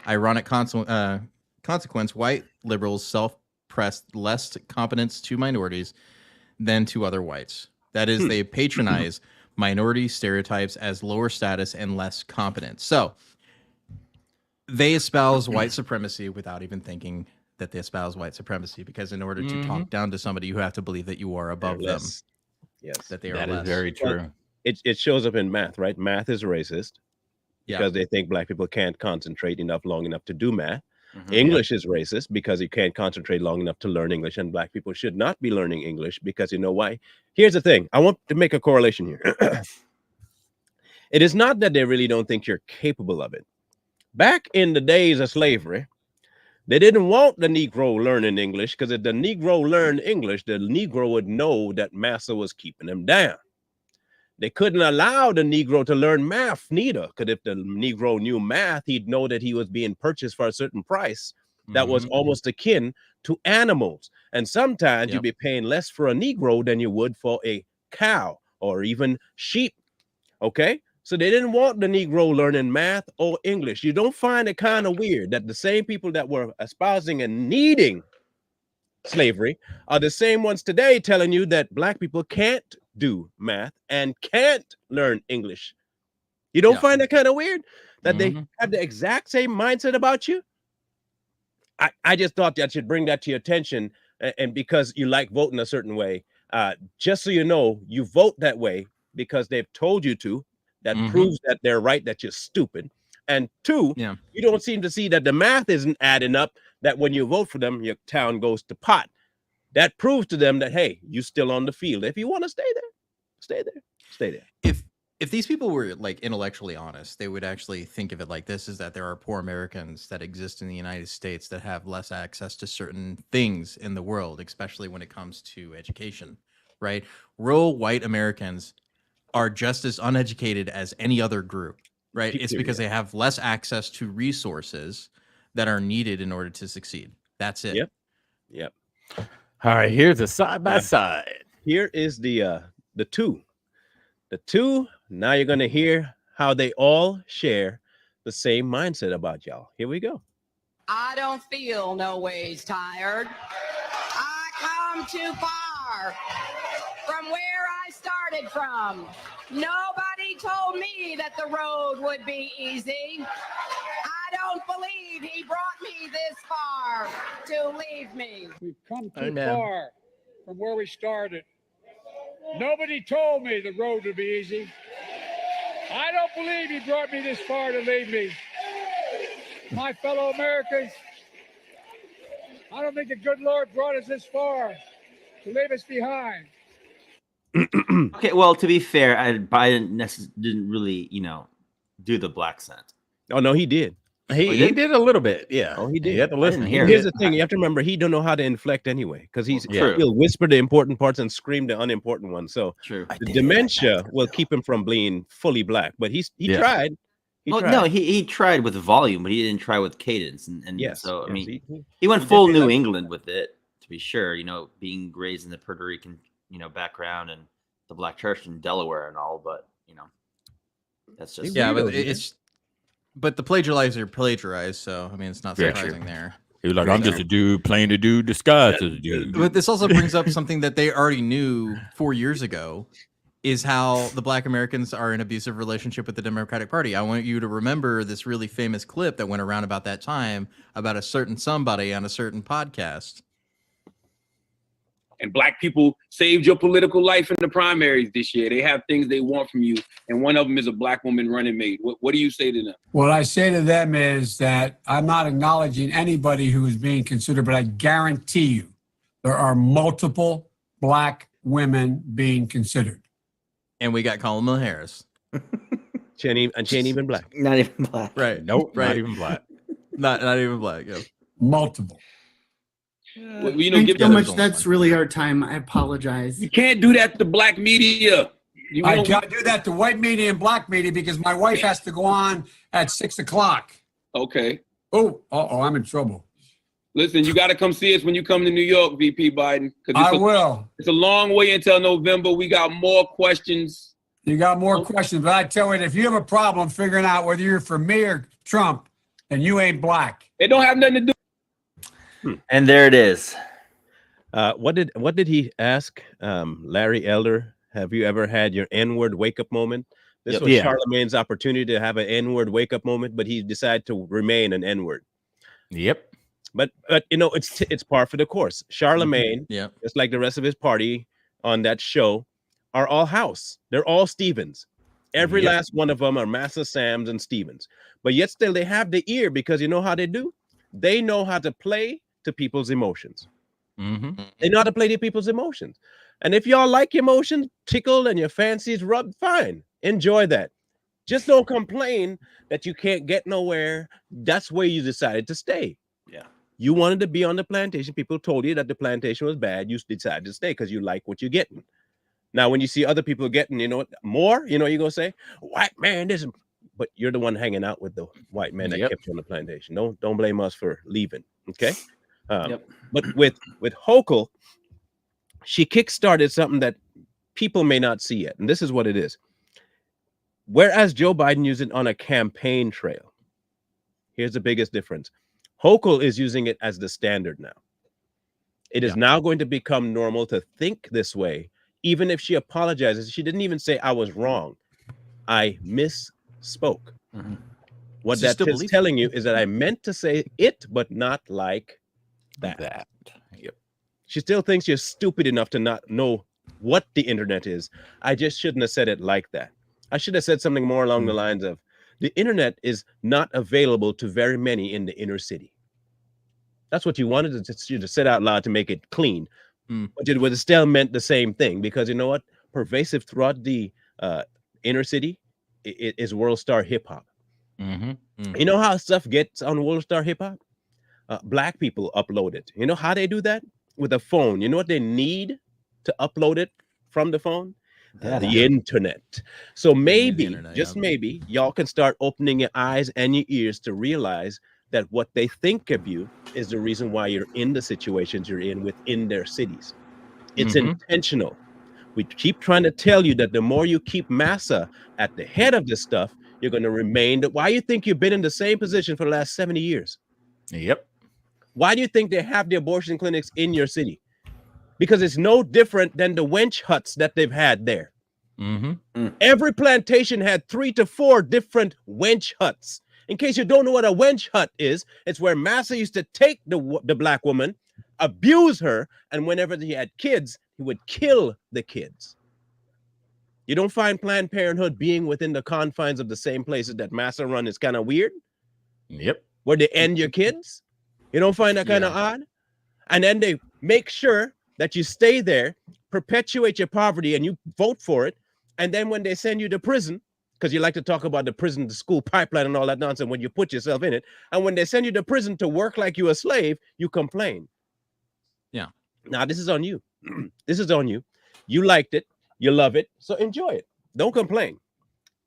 ironic consequence. White liberals self-press less competence to minorities than to other whites. That is, they patronize minority stereotypes as lower status and less competent. So they espouse white supremacy without even thinking that they espouse white supremacy, because in order to talk down to somebody, you have to believe that you are above them. Yes, that they are less. That is very true. Well, it shows up in math, right? Math is racist because they think black people can't concentrate long enough to do math. English is racist because you can't concentrate long enough to learn English, and black people should not be learning English because you know why? Here's the thing. I want to make a correlation here. It is not that they really don't think you're capable of it. Back in the days of slavery, they didn't want the Negro learning English, because if the Negro learned English, the Negro would know that massa was keeping them down. They couldn't allow the Negro to learn math neither, because if the Negro knew math, he'd know that he was being purchased for a certain price that was almost akin to animals. And sometimes you'd be paying less for a Negro than you would for a cow or even sheep. Okay? So they didn't want the Negro learning math or English. You don't find it kind of weird that the same people that were espousing and needing slavery are the same ones today telling you that black people can't do math and can't learn English. You don't find that kind of weird that they have the exact same mindset about you? I just thought that I should bring that to your attention, and because you like voting a certain way, just so you know, you vote that way because they've told you to. That proves that they're right, that you're stupid. And two, you don't seem to see that the math isn't adding up, that when you vote for them, your town goes to pot. That proves to them that, hey, you're still on the field. If you want to stay there, stay there, stay there. If these people were like intellectually honest, they would actually think of it like this, is that there are poor Americans that exist in the United States that have less access to certain things in the world, especially when it comes to education, right? Rural white Americans are just as uneducated as any other group, right? It's because they have less access to resources that are needed in order to succeed. That's it. Yep. All right, here's a side by side. Here is the two. The two, now you're going to hear how they all share the same mindset about y'all. Here we go. I don't feel no ways tired. I come too far from where I started from. Nobody told me that the road would be easy. I don't believe he brought me this far to leave me. We've come too far from where we started. Nobody told me the road would be easy. I don't believe he brought me this far to leave me. My fellow Americans, I don't think the good Lord brought us this far to leave us behind. Okay, well, to be fair, Biden didn't really, do the black accent. Oh, no, he did. He did a little bit, yeah. Oh, he did. You have to listen. Here's the thing: you have to remember, he don't know how to inflect anyway, because he'll whisper the important parts and scream the unimportant ones. So the dementia will keep him from being fully black. But he tried. He tried with volume, but he didn't try with cadence. So I mean, he went full New England with it, to be sure. Being raised in the Puerto Rican, background and the black church in Delaware and all, but that's just But the plagiarized, so I mean, it's not surprising there. He was like, I'm just a dude playing a dude disguised as a dude. But this also brings up something that they already knew 4 years ago, is how the black Americans are in abusive relationship with the Democratic Party. I want you to remember this really famous clip that went around about that time about a certain somebody on a certain podcast. And black people saved your political life in the primaries this year. They have things they want from you. And one of them is a black woman running mate. What do you say to them? What I say to them is that I'm not acknowledging anybody who is being considered, but I guarantee you there are multiple black women being considered. And we got Kamala Harris. She ain't even black. Not even black. Right. Nope. Right. Not even black. Not even black. Yeah. Multiple. Thanks so much. That's really our time. I apologize. You can't do that to black media. I can't do that to white media and black media because my wife has to go on at 6 o'clock. Okay. I'm in trouble. Listen, you got to come see us when you come to New York, VP Biden. I will. It's a long way until November. We got more questions. You got more questions, but I tell you, if you have a problem figuring out whether you're for me or Trump, then you ain't black. It don't have nothing to do. And there it is. What did he ask Larry Elder? Have you ever had your N-word wake-up moment? This was Charlemagne's opportunity to have an N-word wake-up moment, but he decided to remain an N-word. Yep. But it's par for the course. Charlemagne, just like the rest of his party on that show, are all House. They're all Stevens. Every last one of them are Massa Sams and Stevens. But yet still they have the ear, because you know how they do? They know how to play to people's emotions. They know how to play to people's emotions. And if y'all like emotions tickled and your fancies rubbed, fine. Enjoy that. Just don't complain that you can't get nowhere. That's where you decided to stay. Yeah. You wanted to be on the plantation. People told you that the plantation was bad. You decided to stay because you like what you're getting. Now, when you see other people getting, more, you're going to say, white man, this is... But you're the one hanging out with the white man that kept you on the plantation. Don't blame us for leaving. Okay. But with Hochul, she kickstarted something that people may not see yet. And this is what it is. Whereas Joe Biden used it on a campaign trail, here's the biggest difference. Hochul is using it as the standard now. It is now going to become normal to think this way. Even if she apologizes, she didn't even say I was wrong. I misspoke. What that is telling you is that I meant to say it, but not like that. Yep. She still thinks you're stupid enough to not know what the internet is. I just shouldn't have said it like that. I should have said something more along the lines of, the internet is not available to very many in the inner city. That's what you wanted to say out loud to make it clean. But it would have still meant the same thing, because you know what? Pervasive throughout the inner city is world star hip hop. You know how stuff gets on world star hip hop? Black people upload it. You know how they do that? With a phone. You know what they need to upload it from the phone? The internet. So maybe, maybe, y'all can start opening your eyes and your ears to realize that what they think of you is the reason why you're in the situations you're in within their cities. It's intentional. We keep trying to tell you that the more you keep massa at the head of this stuff, you're going to remain. Why do you think you've been in the same position for the last 70 years? Yep. Why do you think they have the abortion clinics in your city? Because it's no different than the wench huts that they've had there. Every plantation had 3 to 4 different wench huts. In case you don't know what a wench hut is, it's where massa used to take the black woman, abuse her, and whenever he had kids, he would kill the kids. You don't find Planned Parenthood being within the confines of the same places that massa run is kind of weird? Yep. Where they end your kids? You don't find that kind of odd? And then they make sure that you stay there, perpetuate your poverty, and you vote for it. And then when they send you to prison, because you like to talk about the prison to school pipeline and all that nonsense when you put yourself in it, and when they send you to prison to work like you're a slave, you complain. Yeah. Now, this is on you. This is on you. You liked it. You love it. So enjoy it. Don't complain.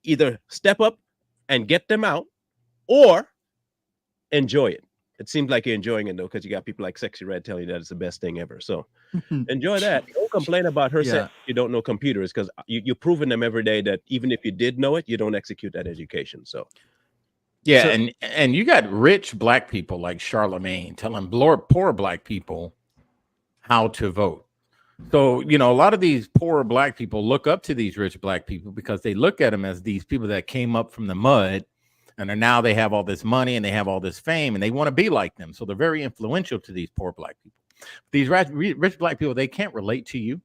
Either step up and get them out, or enjoy it. It seems like you're enjoying it, though, because you got people like Sexy Red telling you that it's the best thing ever. So enjoy that. Don't complain about her saying you don't know computers, because you're proving them every day that even if you did know it, you don't execute that education. So and you got rich black people like Charlemagne telling poor black people how to vote. So, you know, a lot of these poor black people look up to these rich black people because they look at them as these people that came up from the mud, and now they have all this money and they have all this fame and they want to be like them. So they're very influential to these poor black people. These rich black people, they can't relate to you.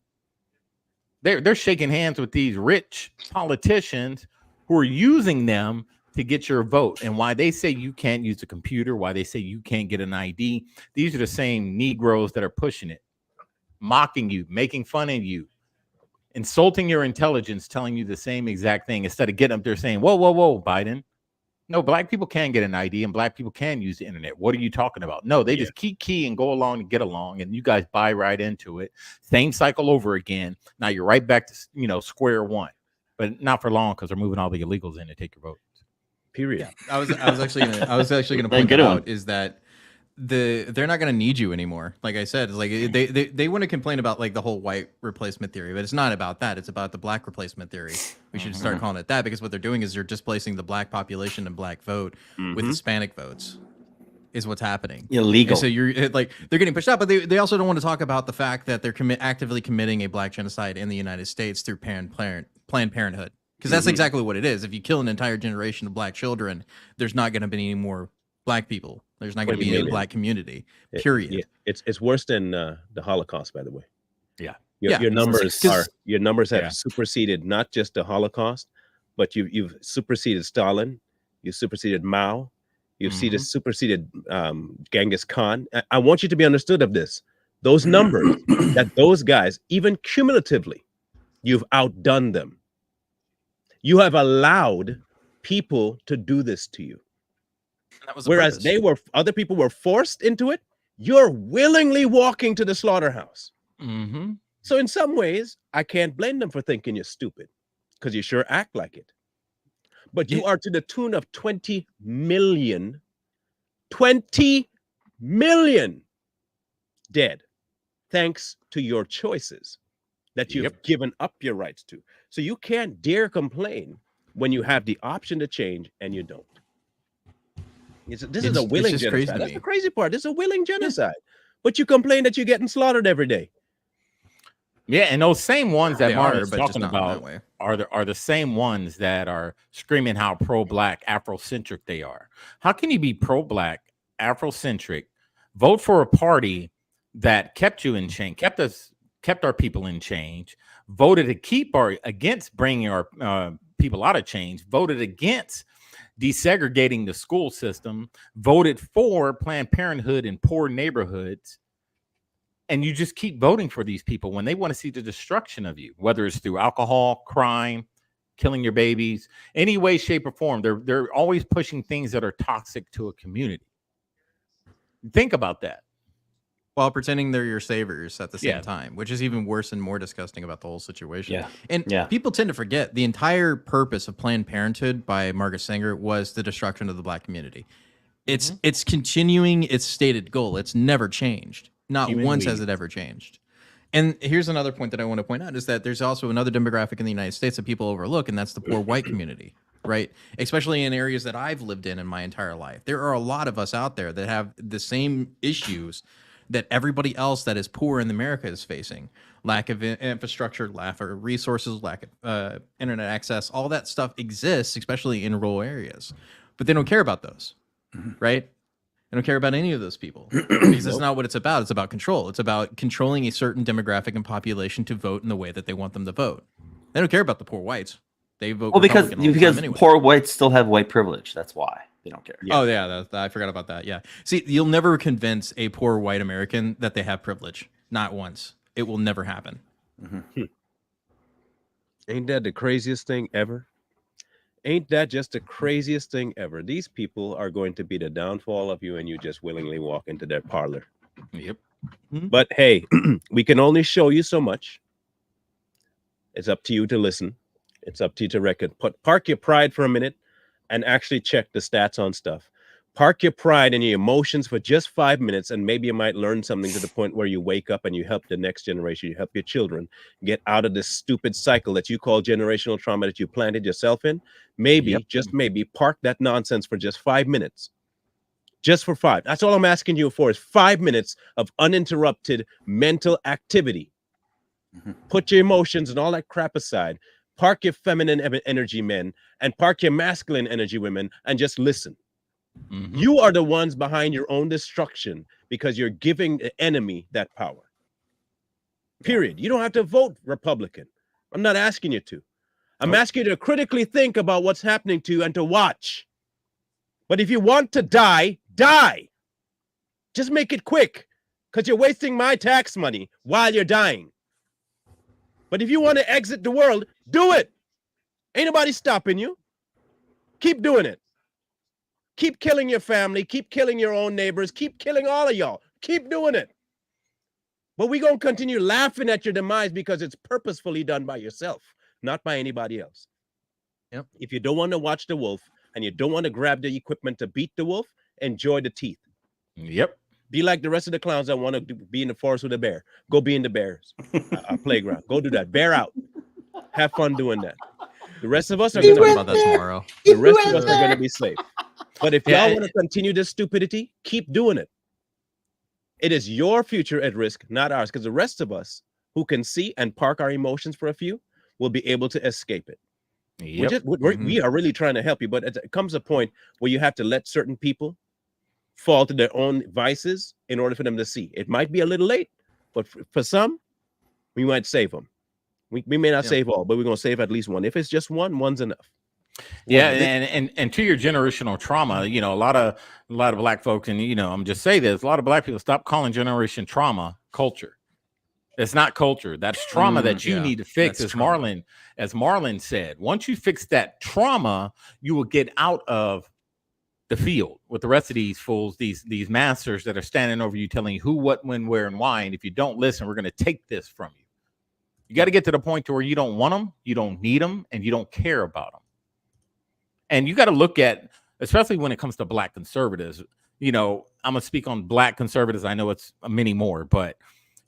They're shaking hands with these rich politicians who are using them to get your vote. And why they say you can't use a computer, why they say you can't get an ID. These are the same Negroes that are pushing it, mocking you, making fun of you, insulting your intelligence, telling you the same exact thing instead of getting up there saying, whoa, whoa, whoa, Biden. No, black people can get an ID and black people can use the internet. What are you talking about? No, they just key and go along and get along, and you guys buy right into it. Same cycle over again. Now you're right back to, you know, square one, but not for long, because they're moving all the illegals in to take your vote. Period. Yeah, I was actually gonna point that out, is that they're not going to need you anymore. Like I said, it's like they want to complain about like the whole white replacement theory, but it's not about that. It's about the black replacement theory. We should start calling it that, because what they're doing is they're displacing the black population and black vote with Hispanic votes, is what's happening. Illegal. And so you're like, they're getting pushed out, but they also don't want to talk about the fact that they're actively committing a black genocide in the United States through Planned Parenthood. Because that's exactly what it is. If you kill an entire generation of black children, there's not going to be any more black people. There's not going to be a black community, period. It's worse than the Holocaust, by the way. Yeah. Your numbers have superseded not just the Holocaust, but you've superseded Stalin, you superseded Mao, you've superseded Genghis Khan. I want you to be understood of this. Those numbers, that those guys, even cumulatively, you've outdone them. You have allowed people to do this to you. Whereas other people were forced into it, you're willingly walking to the slaughterhouse. So in some ways, I can't blame them for thinking you're stupid, because you sure act like it. But you are to the tune of 20 million dead, thanks to your choices that you've given up your rights to. So you can't dare complain when you have the option to change and you don't. This is a willing genocide. That's the crazy part. This is a willing genocide. But you complain that you're getting slaughtered every day. Yeah, and those same ones that Martin's but just talking not in that about way. are the same ones that are screaming how pro-black, Afrocentric they are. How can you be pro-black, Afrocentric, vote for a party that kept you in chain, kept our people in change, voted to keep against bringing our people out of change, voted against desegregating the school system, voted for Planned Parenthood in poor neighborhoods, and you just keep voting for these people when they want to see the destruction of you, whether it's through alcohol, crime, killing your babies, any way, shape, or form. They're always pushing things that are toxic to a community. Think about that. While pretending they're your saviors at the same time, which is even worse and more disgusting about the whole situation. Yeah. And people tend to forget the entire purpose of Planned Parenthood by Margaret Sanger was the destruction of the black community. It's continuing its stated goal. It's never changed. Not once has it ever changed. And here's another point that I want to point out is that there's also another demographic in the United States that people overlook, and that's the poor white community, right? Especially in areas that I've lived in my entire life. There are a lot of us out there that have the same issues that everybody else that is poor in America is facing. Lack of infrastructure, lack of resources, lack of internet access, all that stuff exists, especially in rural areas. But they don't care about those, right? They don't care about any of those people because that's not what it's about. It's about control. It's about controlling a certain demographic and population to vote in the way that they want them to vote. They don't care about the poor whites. They vote because anyway. Poor whites still have white privilege. That's why they don't care. Oh yeah, I forgot about that. Yeah. See, you'll never convince a poor white American that they have privilege. Not once. It will never happen. Ain't that the craziest thing ever? Ain't that just the craziest thing ever? These people are going to be the downfall of you, and you just willingly walk into their parlor. Yep. But hey, we can only show you so much. It's up to you to listen. It's up to you to reckon. Park your pride for a minute and actually check the stats on stuff. Park your pride and your emotions for just 5 minutes, and maybe you might learn something to the point where you wake up and you help the next generation, you help your children get out of this stupid cycle that you call generational trauma that you planted yourself in. Maybe, just maybe, park that nonsense for just 5 minutes. Just for 5. That's all I'm asking you for is 5 minutes of uninterrupted mental activity. Put your emotions and all that crap aside. Park your feminine energy men and park your masculine energy women and just listen. You are the ones behind your own destruction because you're giving the enemy that power. Period. You don't have to vote Republican. I'm not asking you to. I'm asking you to critically think about what's happening to you and to watch. But if you want to die, die. Just make it quick because you're wasting my tax money while you're dying. But if you want to exit the world, do it. Ain't nobody stopping you. Keep doing it. Keep killing your family. Keep killing your own neighbors. Keep killing all of y'all. Keep doing it. But we're going to continue laughing at your demise because it's purposefully done by yourself, not by anybody else. If you don't want to watch the wolf and you don't want to grab the equipment to beat the wolf, enjoy the teeth. Be like the rest of the clowns that want to be in the forest with a bear. Go be in the bears playground. Go do that. Bear out. Have fun doing that. The rest of us are going to talk about that tomorrow. The rest of us are going to be safe. But if y'all want to continue this stupidity, keep doing it. It is your future at risk, not ours, because the rest of us who can see and park our emotions for a few will be able to escape it. We are really trying to help you, but it comes a point where you have to let certain people fall to their own vices in order for them to see. It might be a little late, but for some, we might save them. We may not save all, but we're going to save at least one. If it's just one, one's enough. And to your generational trauma, you know, a lot of black folks, and you know, I'm just say this, a lot of black people stop calling generation trauma culture. It's not culture. That's trauma that you need to fix. As Marlon said, once you fix that trauma, you will get out of the field with the rest of these fools, these masters that are standing over you, telling you who, what, when, where, and why. And if you don't listen, we're going to take this from you. You got to get to the point to where you don't want them, you don't need them, and you don't care about them. And you got to look at, especially when it comes to black conservatives, you know, I'm going to speak on black conservatives. I know it's many more, but,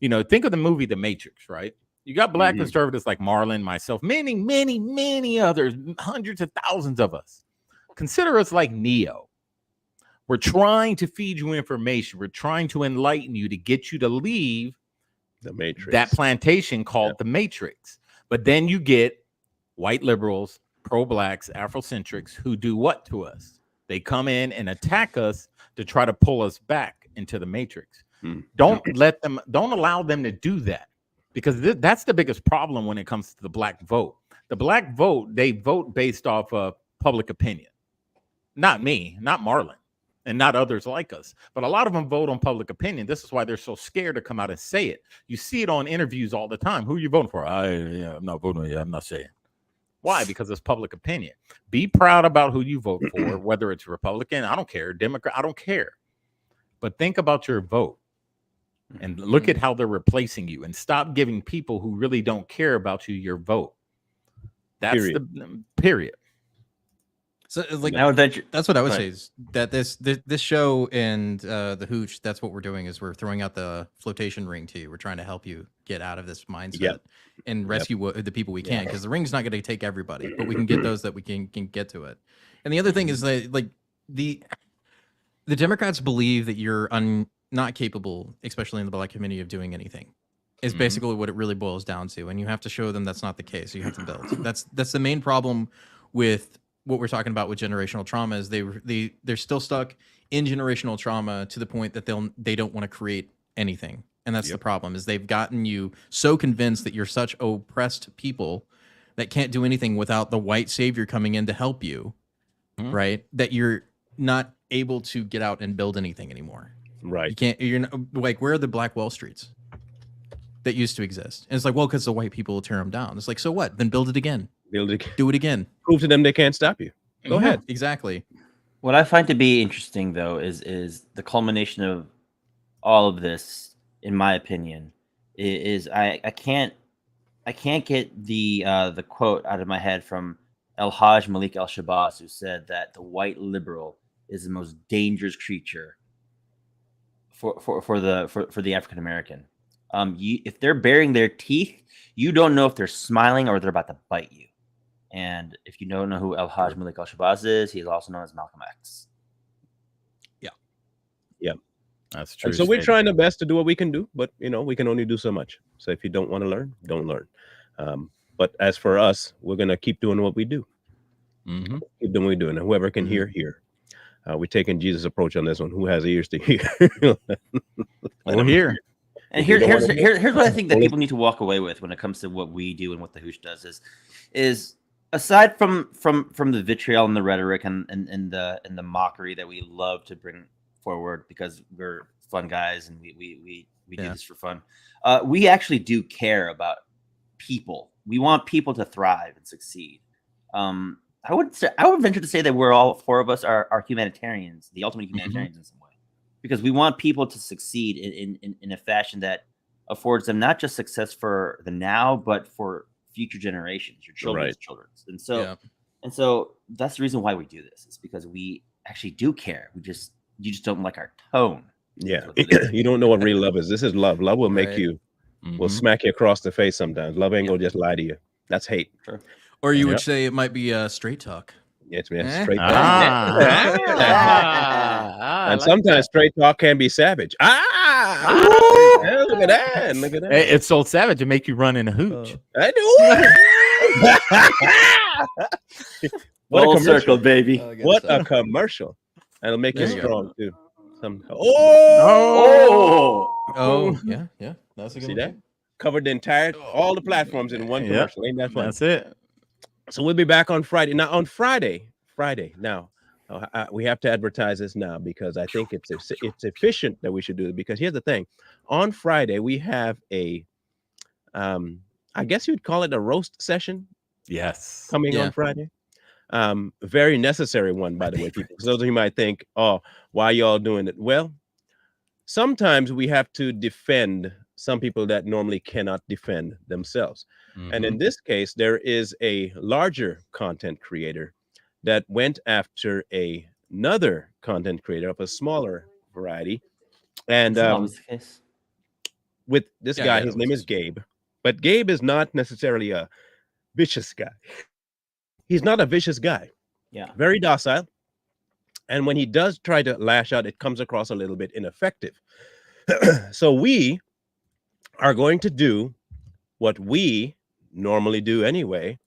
you know, think of the movie The Matrix, right? You got black conservatives like Marlon, myself, many, many, many others, hundreds of thousands of us. Consider us like Neo. We're trying to feed you information. We're trying to enlighten you to get you to leave The Matrix. That plantation called the Matrix. But then you get white liberals, pro-blacks, Afrocentrics who do what to us? They come in and attack us to try to pull us back into the Matrix. Don't allow them to do that, because that's the biggest problem when it comes to the black vote. The black vote, they vote based off of public opinion. Not me, not Marlon, and not others like us, but a lot of them vote on public opinion. This is why they're so scared to come out and say it. You see it on interviews all the time. Who are you voting for? I'm not voting. I'm not saying. Why? Because it's public opinion. Be proud about who you vote for, whether it's Republican, I don't care, Democrat, I don't care. But think about your vote and look at how they're replacing you, and stop giving people who really don't care about you your vote. That's the period. So like that's what I would say is that this show and the Hooch, that's what we're doing, is we're throwing out the flotation ring to you. We're trying to help you get out of this mindset and rescue the people we can, because the ring's not going to take everybody, but we can get those that we can get to it. And the other thing is that like the Democrats believe that you're not capable, especially in the black community, of doing anything. Is basically what it really boils down to, and you have to show them that's not the case. You have to build. That's the main problem with what we're talking about with generational trauma. Is they're still stuck in generational trauma to the point that they don't want to create anything, and that's the problem. Is they've gotten you so convinced that you're such oppressed people that can't do anything without the white savior coming in to help you, right? That you're not able to get out and build anything anymore. Right. You can't. You're not, like, where are the Black Wall Streets that used to exist? And it's like, well, because the white people will tear them down. It's like, so what? Then build it again. Build it. Do it again. Prove to them they can't stop you. Go ahead. Exactly. What I find to be interesting, though, is the culmination of all of this, in my opinion, is I can't get the quote out of my head from El Hajj Malik El Shabazz, who said that the white liberal is the most dangerous creature for the African American. If they're baring their teeth, you don't know if they're smiling or they're about to bite you. And if you don't know who El Hajj Malik El Shabazz is, he's also known as Malcolm X. Yeah, that's true. And so we're trying our best to do what we can do, but we can only do so much. So if you don't want to learn, don't learn. But as for us, we're gonna keep doing what we do. Keep doing what we do, and whoever can hear. We're taking Jesus' approach on this one. Who has ears to hear? We'll hear. And here's what I think that people need to walk away with when it comes to what we do and what the Hooch does is aside from the vitriol and the rhetoric and the mockery that we love to bring forward because we're fun guys and we do this for fun. We actually do care about people. We want people to thrive and succeed. I would venture to say that we're all four of us are humanitarians, the ultimate humanitarians in some way, because we want people to succeed in a fashion that affords them not just success for the now, but for future generations, your children's children. And so that's the reason why we do this. It's because we actually do care. You just don't like our tone. Yeah, you don't know what real love is. This is love. Love will make you, will smack you across the face sometimes. Love ain't gonna just lie to you. That's hate. Sure. Or you would say it might be straight talk. Yeah, it's straight talk. And sometimes straight talk can be savage. Look at that. Look at that. It's so savage to make you run in a hooch. I do. Full circle, baby. What a commercial. And it'll make you strong too. Yeah. That's a good See that? Covered the entire all the platforms in one commercial. Ain't that fun? That's it. So we'll be back on Friday. Now on Friday. Now we have to advertise this now because I think it's efficient that we should do it. Because here's the thing: on Friday we have a, I guess you'd call it a roast session. Yes, coming on Friday. Very necessary one, by the way, people. So those of you might think, "Oh, why y'all doing it?" Well, sometimes we have to defend some people that normally cannot defend themselves. And in this case, there is a larger content creator that went after another content creator of a smaller variety. And with this guy, his name is Gabe. But Gabe is not necessarily a vicious guy. He's not a vicious guy. Yeah. Very docile. And when he does try to lash out, it comes across a little bit ineffective. So we are going to do what we normally do anyway.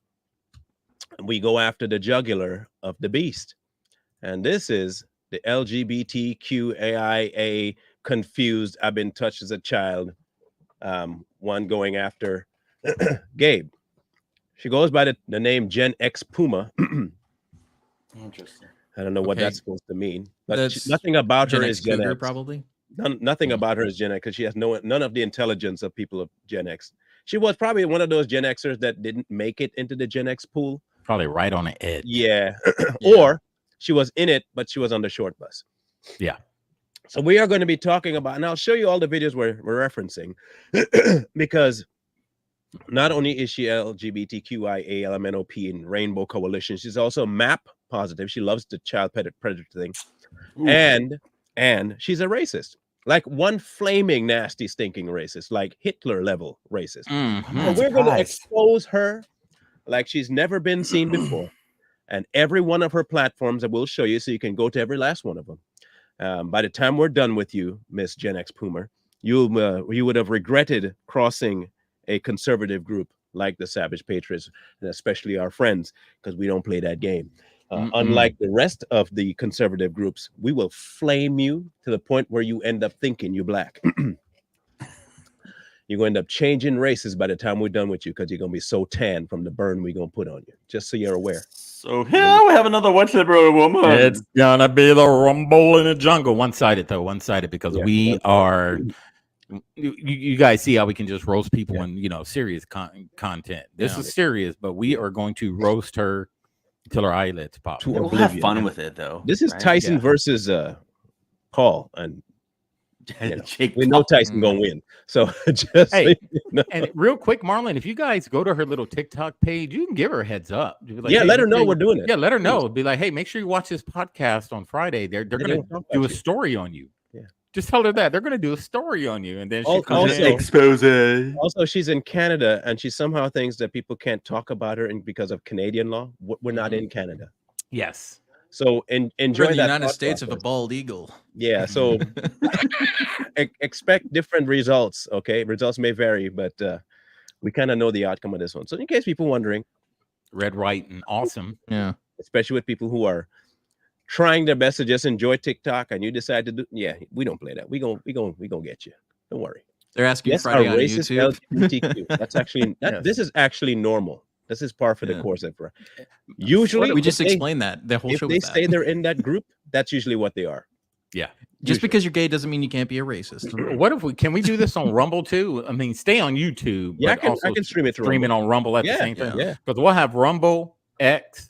We go after the jugular of the beast. And this is the LGBTQAIA confused, I've been touched as a child, one going after Gabe. She goes by the name Gen X Puma. Interesting. I don't know what that's supposed to mean, but nothing about her is Gen X. Probably. Nothing about her is Gen X because she has none of the intelligence of people of Gen X. She was probably one of those Gen Xers that didn't make it into the Gen X pool. Probably right on the edge. Yeah. Or she was in it, but she was on the short bus. Yeah. So we are going to be talking about, and I'll show you all the videos we're referencing, because not only is she LGBTQIA, LMNOP, and Rainbow Coalition, she's also MAP positive. She loves the child predator thing. Ooh. And she's a racist. Like one flaming, nasty, stinking racist, like Hitler level racist. Mm-hmm. So we're going to expose her like she's never been seen before. And every one of her platforms I will show you, so you can go to every last one of them. By the time we're done with you, Miss Gen X Poomer, you would have regretted crossing a conservative group like the Savage Patriots, and especially our friends, because we don't play that game. Unlike the rest of the conservative groups, we will flame you to the point where you end up thinking you're black. You're going to end up changing races by the time we're done with you, because you're going to be so tan from the burn we're going to put on you, just so you're aware. So here we have another one-temporary woman. It's gonna be the rumble in the jungle. One-sided though, one-sided, because we are. You guys see how we can just roast people in serious content. This is serious, but we are going to roast her until her eyelids pop. We'll have fun with it though. This is Tyson versus Paul, and we know Tyson gonna win. So just and real quick, Marlon, if you guys go to her little TikTok page, you can give her a heads up. Like, let her know we're doing it. Yeah, let her know. Be like, hey, make sure you watch this podcast on Friday. They're gonna do a story on you. Yeah, just tell her that they're gonna do a story on you, and then she expose. Also, she's in Canada, and she somehow thinks that people can't talk about her, and because of Canadian law, we're not in Canada. Yes. So enjoy the that United States of a bald eagle. Yeah. So expect different results. Okay, results may vary, but we kind of know the outcome of this one. So in case people wondering, red, white, and awesome. Yeah. Especially with people who are trying their best to just enjoy TikTok, and you decide to do. Yeah, we don't play that. We gonna get you. Don't worry. They're asking Friday on YouTube. LGBTQ. That's actually this is actually normal. This is par for the course. Usually, we just explained that the whole show. If they say they're in that group, that's usually what they are. Yeah. Just because you're gay doesn't mean you can't be a racist. What if can we do this on Rumble too? I mean, stay on YouTube. Yeah, but I can stream it on Rumble at the same time. Yeah. Because we'll have Rumble, X,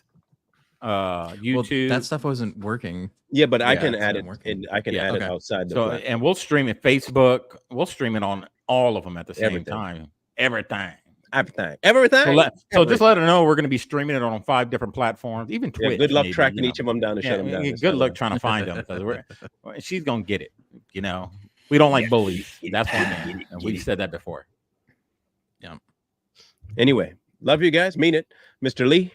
YouTube. That stuff wasn't working. Yeah, but I can add it. I can add it outside the platform. And we'll stream it Facebook. We'll stream it on all of them at the same time. Everything. So just let her know we're going to be streaming it on 5 different platforms, even Twitch. Yeah, good luck tracking each of them down to shut them down. Good luck trying to find them, because she's going to get it. We don't like bullies. That's one thing. And we've said that before. Yeah. Anyway, love you guys. Mean it. Mr. Lee.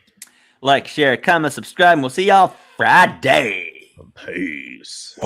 Like, share, comment, subscribe, and we'll see y'all Friday. Peace.